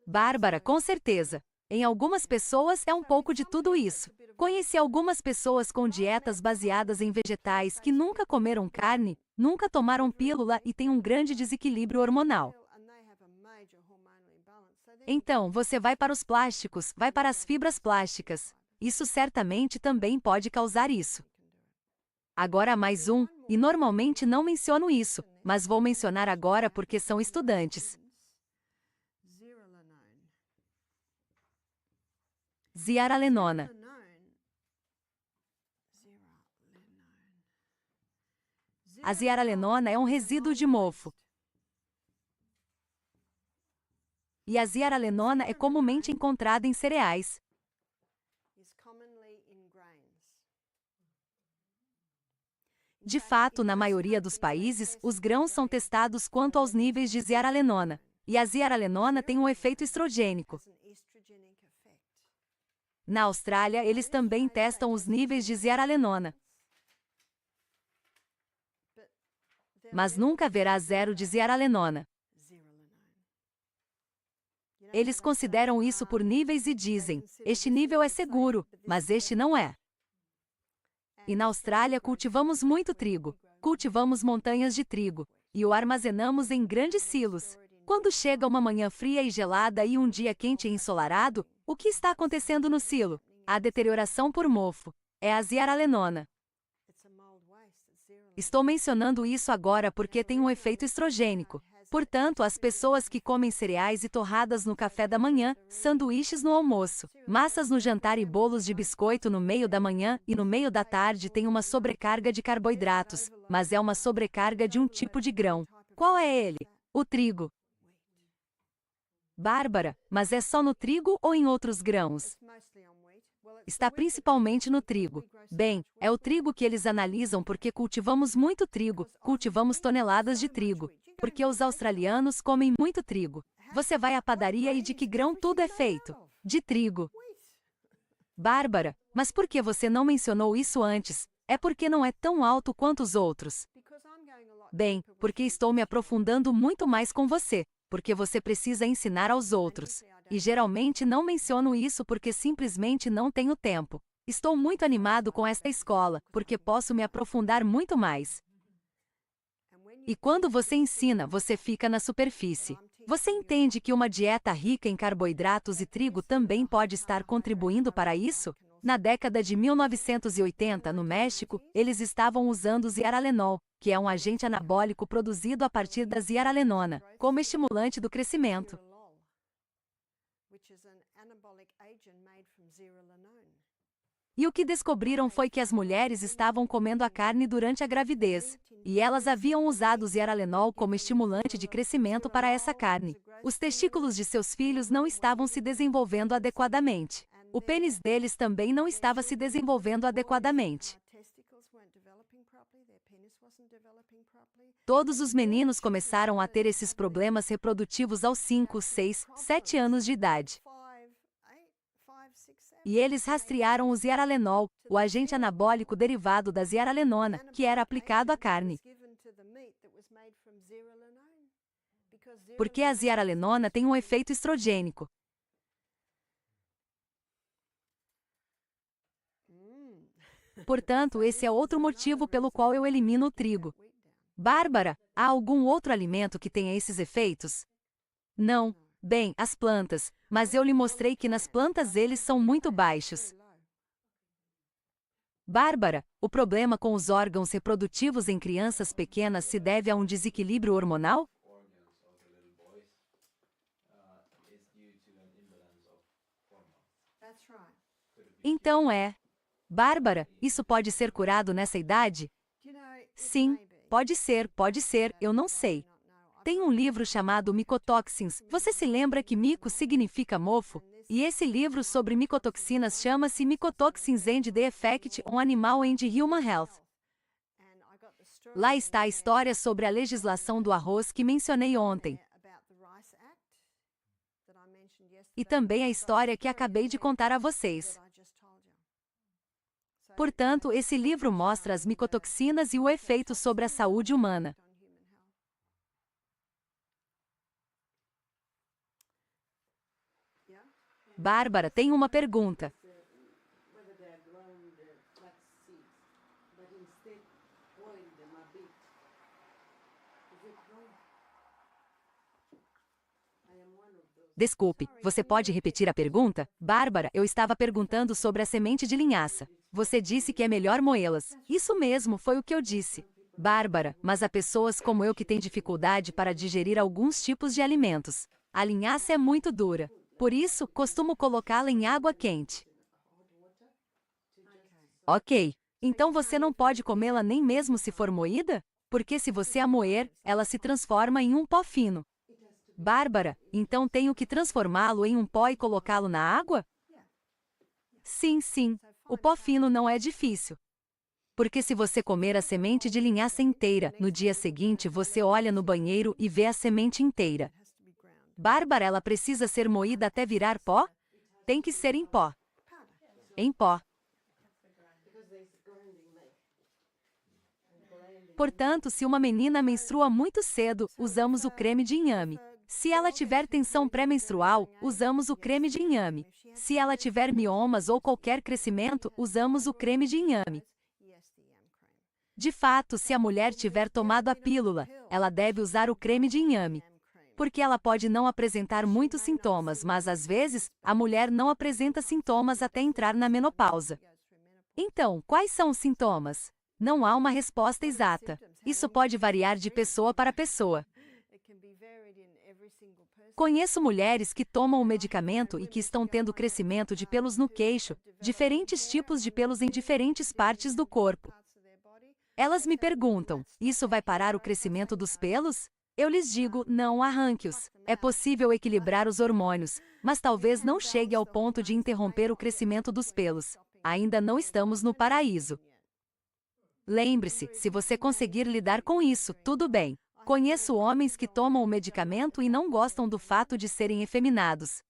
Speaker 1: Bárbara, com certeza. Em algumas pessoas é um pouco de tudo isso. Conheci algumas pessoas com dietas baseadas em vegetais que nunca comeram carne, nunca tomaram pílula e têm um grande desequilíbrio hormonal. Então, você vai para os plásticos, vai para as fibras plásticas. Isso certamente também pode causar isso. Agora mais um, e normalmente não menciono isso, mas vou mencionar agora porque são estudantes. Zearalenona. A zearalenona é um resíduo de mofo. E a zearalenona é comumente encontrada em cereais. De fato, na maioria dos países, os grãos são testados quanto aos níveis de zearalenona. E a zearalenona tem um efeito estrogênico. Na Austrália, eles também testam os níveis de zearalenona. Mas nunca haverá 0 de zearalenona. Eles consideram isso por níveis e dizem: este nível é seguro, mas este não é. E na Austrália cultivamos muito trigo. Cultivamos montanhas de trigo e o armazenamos em grandes silos. Quando chega uma manhã fria e gelada e um dia quente e ensolarado, o que está acontecendo no silo? A deterioração por mofo. É a zearalenona. Estou mencionando isso agora porque tem um efeito estrogênico. Portanto, as pessoas que comem cereais e torradas no café da manhã, sanduíches no almoço, massas no jantar e bolos de biscoito no meio da manhã e no meio da tarde têm uma sobrecarga de carboidratos, mas é uma sobrecarga de um tipo de grão. Qual é ele? O trigo. Bárbara, mas é só no trigo ou em outros grãos? Está principalmente no trigo. Bem, é o trigo que eles analisam porque cultivamos muito trigo, cultivamos toneladas de trigo. Porque os australianos comem muito trigo. Você vai à padaria e de que grão tudo é feito? De trigo. Bárbara, mas por que você não mencionou isso antes? É porque não é tão alto quanto os outros. Bem, porque estou me aprofundando muito mais com você, porque você precisa ensinar aos outros. E geralmente não menciono isso porque simplesmente não tenho tempo. Estou muito animado com esta escola, porque posso me aprofundar muito mais. E quando você ensina, você fica na superfície. Você entende que uma dieta rica em carboidratos e trigo também pode estar contribuindo para isso? Na década de 1980, no México, eles estavam usando o zearalenol, que é um agente anabólico produzido a partir da zearalenona, como estimulante do crescimento. E o que descobriram foi que as mulheres estavam comendo a carne durante a gravidez, e elas haviam usado o zearalenol como estimulante de crescimento para essa carne. Os testículos de seus filhos não estavam se desenvolvendo adequadamente. O pênis deles também não estava se desenvolvendo adequadamente. Todos os meninos começaram a ter esses problemas reprodutivos aos 5, 6, 7 anos de idade. E eles rastrearam o zearalenol, o agente anabólico derivado da zearalenona, que era aplicado à carne. Porque a zearalenona tem um efeito estrogênico. Portanto, esse é outro motivo pelo qual eu elimino o trigo. Bárbara, há algum outro alimento que tenha esses efeitos? Não. Bem, as plantas, mas eu lhe mostrei que nas plantas eles são muito baixos. Bárbara, o problema com os órgãos reprodutivos em crianças pequenas se deve a um desequilíbrio hormonal? Então é. Bárbara, isso pode ser curado nessa idade? Sim, pode ser, eu não sei. Tem um livro chamado Mycotoxins. Você se lembra que mico significa mofo? E esse livro sobre micotoxinas chama-se Mycotoxins and the Effect on Animal and Human Health. Lá está a história sobre a legislação do arroz que mencionei ontem. E também a história que acabei de contar a vocês. Portanto, esse livro mostra as micotoxinas e o efeito sobre a saúde humana. Bárbara tem uma pergunta. Desculpe, você pode repetir a pergunta? Bárbara, eu estava perguntando sobre a semente de linhaça. Você disse que é melhor moê-las. Isso mesmo, foi o que eu disse. Bárbara, mas há pessoas como eu que têm dificuldade para digerir alguns tipos de alimentos. A linhaça é muito dura. Por isso, costumo colocá-la em água quente. Ok. Então você não pode comê-la nem mesmo se for moída? Porque se você a moer, ela se transforma em um pó fino. Bárbara, então tenho que transformá-lo em um pó e colocá-lo na água? Sim, sim. O pó fino não é difícil. Porque se você comer a semente de linhaça inteira, no dia seguinte você olha no banheiro e vê a semente inteira. Bárbara, ela precisa ser moída até virar pó? Tem que ser em pó. Em pó. Portanto, se uma menina menstrua muito cedo, usamos o creme de inhame. Se ela tiver tensão pré-menstrual, usamos o creme de inhame. Se ela tiver miomas ou qualquer crescimento, usamos o creme de inhame. De fato, se a mulher tiver tomado a pílula, ela deve usar o creme de inhame. Porque ela pode não apresentar muitos sintomas, mas às vezes, a mulher não apresenta sintomas até entrar na menopausa. Então, quais são os sintomas? Não há uma resposta exata. Isso pode variar de pessoa para pessoa. Conheço mulheres que tomam o medicamento e que estão tendo crescimento de pelos no queixo, diferentes tipos de pelos em diferentes partes do corpo. Elas me perguntam, isso vai parar o crescimento dos pelos? Eu lhes digo, não arranque-os. É possível equilibrar os hormônios, mas talvez não chegue ao ponto de interromper o crescimento dos pelos. Ainda não estamos no paraíso. Lembre-se, se você conseguir lidar com isso, tudo bem. Conheço homens que tomam o medicamento e não gostam do fato de serem efeminados.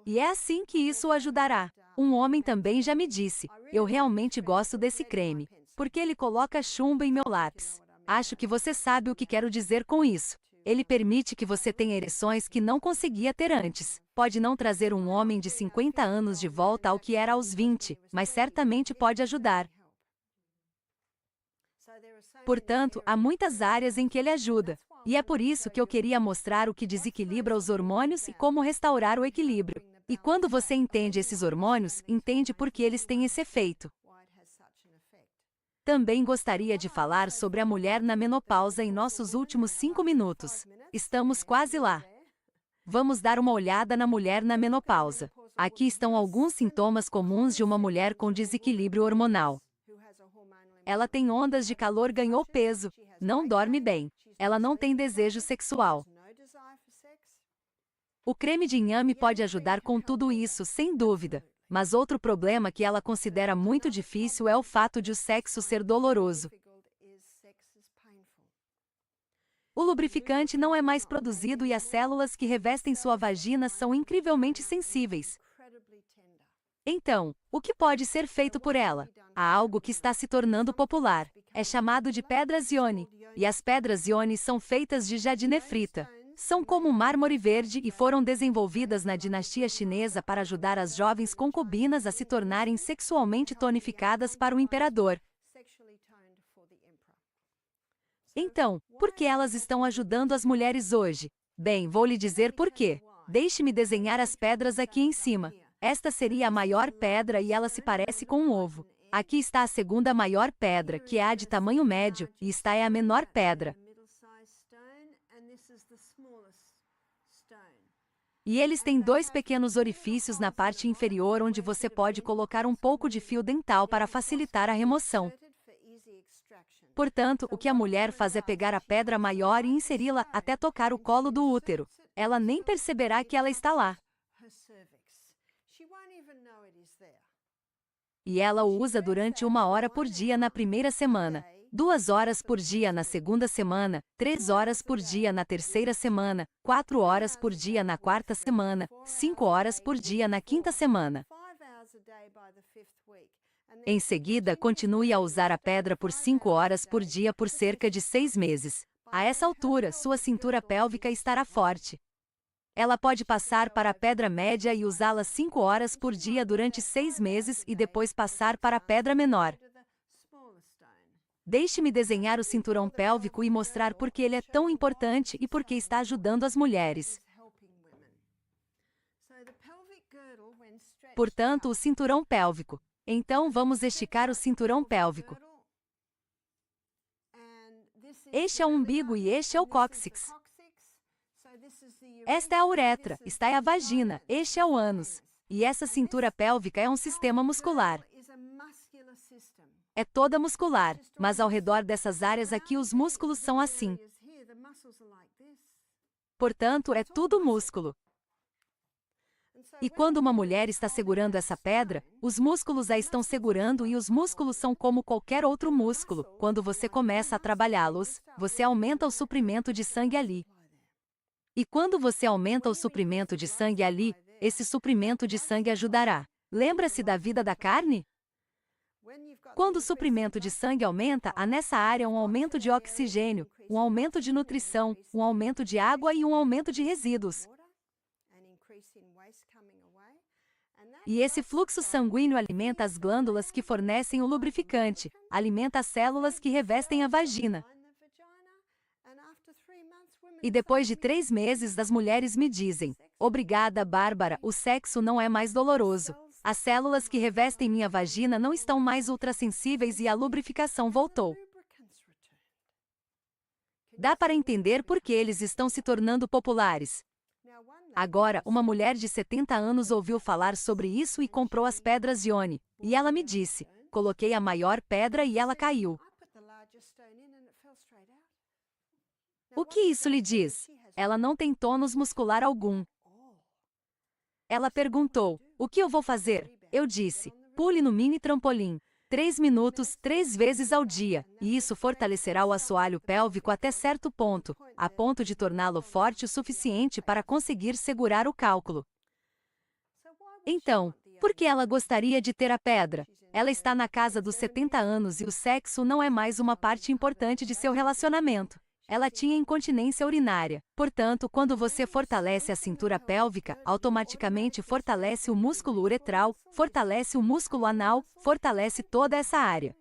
Speaker 1: E é assim que isso o ajudará. Um homem também já me disse, eu realmente gosto desse creme, porque ele coloca chumbo em meu lápis. Acho que você sabe o que quero dizer com isso. Ele permite que você tenha ereções que não conseguia ter antes. Pode não trazer um homem de 50 anos de volta ao que era aos 20, mas certamente pode ajudar. Portanto, há muitas áreas em que ele ajuda. E é por isso que eu queria mostrar o que desequilibra os hormônios e como restaurar o equilíbrio. E quando você entende esses hormônios, entende por que eles têm esse efeito. Também gostaria de falar sobre a mulher na menopausa em nossos últimos 5 minutos. Estamos quase lá. Vamos dar uma olhada na mulher na menopausa. Aqui estão alguns sintomas comuns de uma mulher com desequilíbrio hormonal. Ela tem ondas de calor, ganhou peso, não dorme bem. Ela não tem desejo sexual. O creme de inhame pode ajudar com tudo isso, sem dúvida. Mas outro problema que ela considera muito difícil é o fato de o sexo ser doloroso. O lubrificante não é mais produzido e as células que revestem sua vagina são incrivelmente sensíveis. Então, o que pode ser feito por ela? Há algo que está se tornando popular. É chamado de pedras ione. E as pedras ione são feitas de jadinefrita. São como um mármore verde e foram desenvolvidas na dinastia chinesa para ajudar as jovens concubinas a se tornarem sexualmente tonificadas para o imperador. Então, por que elas estão ajudando as mulheres hoje? Bem, vou lhe dizer por quê. Deixe-me desenhar as pedras aqui em cima. Esta seria a maior pedra e ela se parece com um ovo. Aqui está a segunda maior pedra, que é a de tamanho médio, e esta é a menor pedra. E eles têm 2 pequenos orifícios na parte inferior onde você pode colocar um pouco de fio dental para facilitar a remoção. Portanto, o que a mulher faz é pegar a pedra maior e inseri-la até tocar o colo do útero. Ela nem perceberá que ela está lá. E ela o usa durante 1 hora por dia na primeira semana. 2 horas por dia na segunda semana, 3 horas por dia na terceira semana, 4 horas por dia na quarta semana, 5 horas por dia na quinta semana. Em seguida, continue a usar a pedra por 5 horas por dia por cerca de 6 meses. A essa altura, sua cintura pélvica estará forte. Ela pode passar para a pedra média e usá-la 5 horas por dia durante 6 meses e depois passar para a pedra menor. Deixe-me desenhar o cinturão pélvico e mostrar por que ele é tão importante e por que está ajudando as mulheres. Portanto, o cinturão pélvico. Então, vamos esticar o cinturão pélvico. Este é o umbigo e este é o cóccix. Esta é a uretra, esta é a vagina, este é o ânus. E essa cintura pélvica é um sistema muscular. É toda muscular, mas ao redor dessas áreas aqui os músculos são assim. Portanto, é tudo músculo. E quando uma mulher está segurando essa pedra, os músculos a estão segurando e os músculos são como qualquer outro músculo. Quando você começa a trabalhá-los, você aumenta o suprimento de sangue ali. E quando você aumenta o suprimento de sangue ali, esse suprimento de sangue ajudará. Lembra-se da vida da carne? Quando o suprimento de sangue aumenta, há nessa área um aumento de oxigênio, um aumento de nutrição, um aumento de água e um aumento de resíduos. E esse fluxo sanguíneo alimenta as glândulas que fornecem o lubrificante, alimenta as células que revestem a vagina. E depois de 3 meses, as mulheres me dizem: obrigada, Bárbara, o sexo não é mais doloroso. As células que revestem minha vagina não estão mais ultrassensíveis e a lubrificação voltou. Dá para entender por que eles estão se tornando populares. Agora, uma mulher de 70 anos ouviu falar sobre isso e comprou as pedras Ione. E ela me disse: coloquei a maior pedra e ela caiu. O que isso lhe diz? Ela não tem tônus muscular algum. Ela perguntou: o que eu vou fazer? Eu disse: pule no mini trampolim. 3 minutos, 3 vezes ao dia, e isso fortalecerá o assoalho pélvico até certo ponto, a ponto de torná-lo forte o suficiente para conseguir segurar o cálculo. Então, por que ela gostaria de ter a pedra? Ela está na casa dos 70 anos e o sexo não é mais uma parte importante de seu relacionamento. Ela tinha incontinência urinária. Portanto, quando você fortalece a cintura pélvica, automaticamente fortalece o músculo uretral, fortalece o músculo anal, fortalece toda essa área.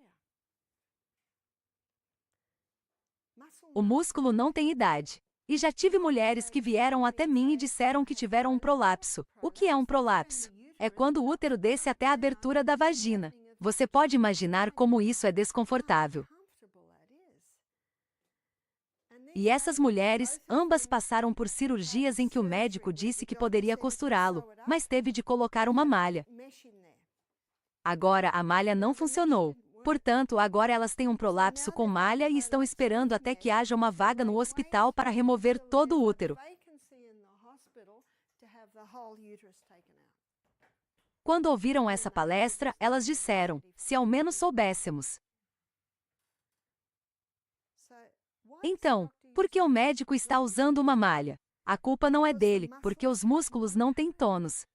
Speaker 1: O músculo não tem idade. E já tive mulheres que vieram até mim e disseram que tiveram um prolapso. O que é um prolapso? É quando o útero desce até a abertura da vagina. Você pode imaginar como isso é desconfortável. E essas mulheres, ambas passaram por cirurgias em que o médico disse que poderia costurá-lo, mas teve de colocar uma malha. Agora a malha não funcionou. Portanto, agora elas têm um prolapso com malha e estão esperando até que haja uma vaga no hospital para remover todo o útero. Quando ouviram essa palestra, elas disseram: se ao menos soubéssemos. Então, por que o médico está usando uma malha? A culpa não é dele, porque os músculos não têm tônus.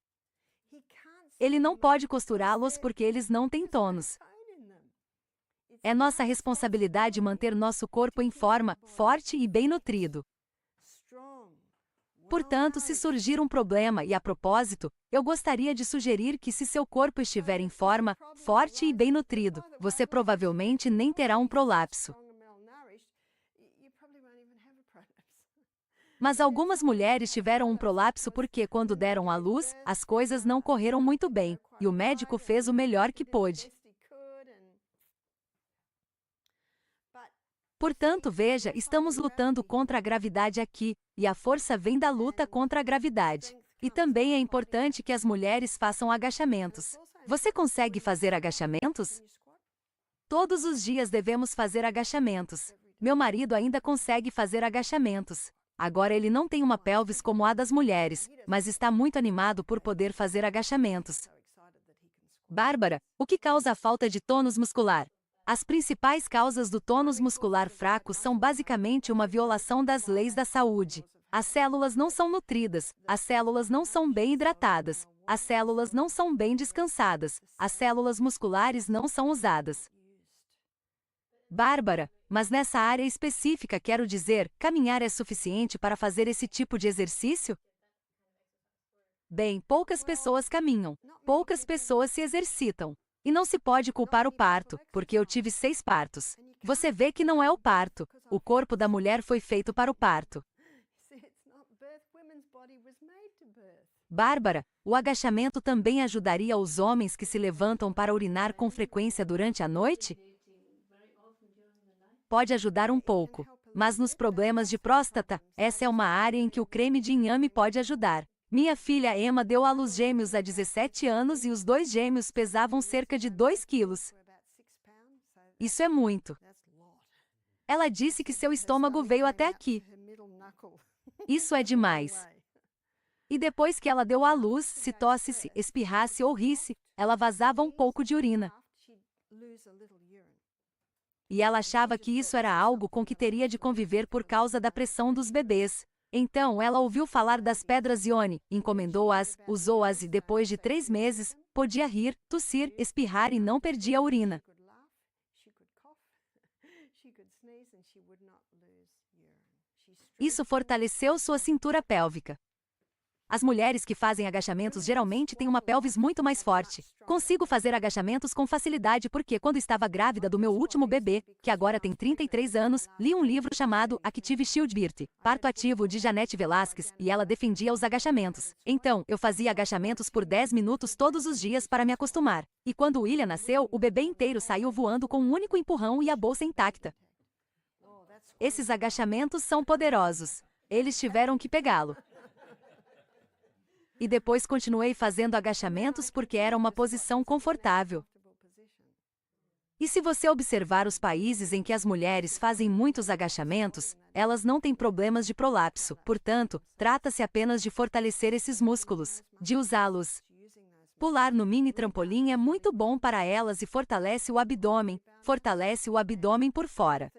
Speaker 1: Ele não pode costurá-los porque eles não têm tônus. É nossa responsabilidade manter nosso corpo em forma, forte e bem nutrido. Portanto, se surgir um problema e a propósito, eu gostaria de sugerir que se seu corpo estiver em forma, forte e bem nutrido, você provavelmente nem terá um prolapso. Mas algumas mulheres tiveram um prolapso porque, quando deram à luz, as coisas não correram muito bem, e o médico fez o melhor que pôde. Portanto, veja, estamos lutando contra a gravidade aqui, e a força vem da luta contra a gravidade. E também é importante que as mulheres façam agachamentos. Você consegue fazer agachamentos? Todos os dias devemos fazer agachamentos. Meu marido ainda consegue fazer agachamentos. Agora ele não tem uma pelvis como a das mulheres, mas está muito animado por poder fazer agachamentos. Bárbara, o que causa a falta de tônus muscular? As principais causas do tônus muscular fraco são basicamente uma violação das leis da saúde. As células não são nutridas, as células não são bem hidratadas, as células não são bem descansadas, as células musculares não são usadas. Bárbara, mas nessa área específica quero dizer, caminhar é suficiente para fazer esse tipo de exercício? Bem, poucas pessoas caminham, poucas pessoas se exercitam. E não se pode culpar o parto, porque eu tive 6 partos. Você vê que não é o parto. O corpo da mulher foi feito para o parto. Bárbara, o agachamento também ajudaria os homens que se levantam para urinar com frequência durante a noite? Pode ajudar um pouco. Mas nos problemas de próstata, essa é uma área em que o creme de inhame pode ajudar. Minha filha Emma deu à luz gêmeos há 17 anos e os 2 gêmeos pesavam cerca de 2 quilos. Isso é muito. Ela disse que seu estômago veio até aqui. Isso é demais. E depois que ela deu à luz, se tossisse, espirrasse ou risse, ela vazava um pouco de urina. E ela achava que isso era algo com que teria de conviver por causa da pressão dos bebês. Então ela ouviu falar das pedras Ione, encomendou-as, usou-as e depois de 3 meses, podia rir, tossir, espirrar e não perdia a urina. Isso fortaleceu sua cintura pélvica. As mulheres que fazem agachamentos geralmente têm uma pelvis muito mais forte. Consigo fazer agachamentos com facilidade porque quando estava grávida do meu último bebê, que agora tem 33 anos, li um livro chamado Active Shield Birth, Parto Ativo de Janete Velasquez, e ela defendia os agachamentos. Então, eu fazia agachamentos por 10 minutos todos os dias para me acostumar. E quando o William nasceu, o bebê inteiro saiu voando com um único empurrão e a bolsa intacta. Esses agachamentos são poderosos. Eles tiveram que pegá-lo. E depois continuei fazendo agachamentos porque era uma posição confortável. E se você observar os países em que as mulheres fazem muitos agachamentos, elas não têm problemas de prolapso. Portanto, trata-se apenas de fortalecer esses músculos, de usá-los. Pular no mini trampolim é muito bom para elas e fortalece o abdômen por fora.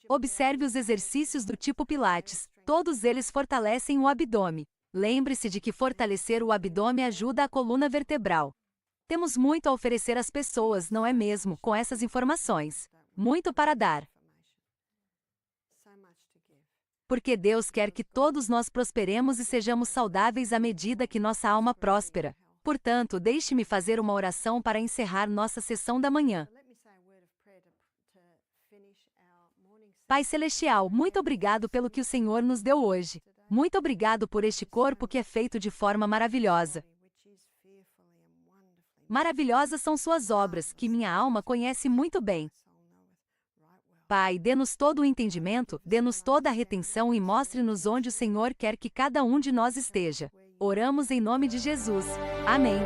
Speaker 1: Observe os exercícios do tipo Pilates. Todos eles fortalecem o abdômen. Lembre-se de que fortalecer o abdômen ajuda a coluna vertebral. Temos muito a oferecer às pessoas, não é mesmo, com essas informações? Muito para dar. Porque Deus quer que todos nós prosperemos e sejamos saudáveis à medida que nossa alma próspera. Portanto, deixe-me fazer uma oração para encerrar nossa sessão da manhã. Pai Celestial, muito obrigado pelo que o Senhor nos deu hoje. Muito obrigado por este corpo que é feito de forma maravilhosa. Maravilhosas são suas obras, que minha alma conhece muito bem. Pai, dê-nos todo o entendimento, dê-nos toda a retenção e mostre-nos onde o Senhor quer que cada um de nós esteja. Oramos em nome de Jesus. Amém.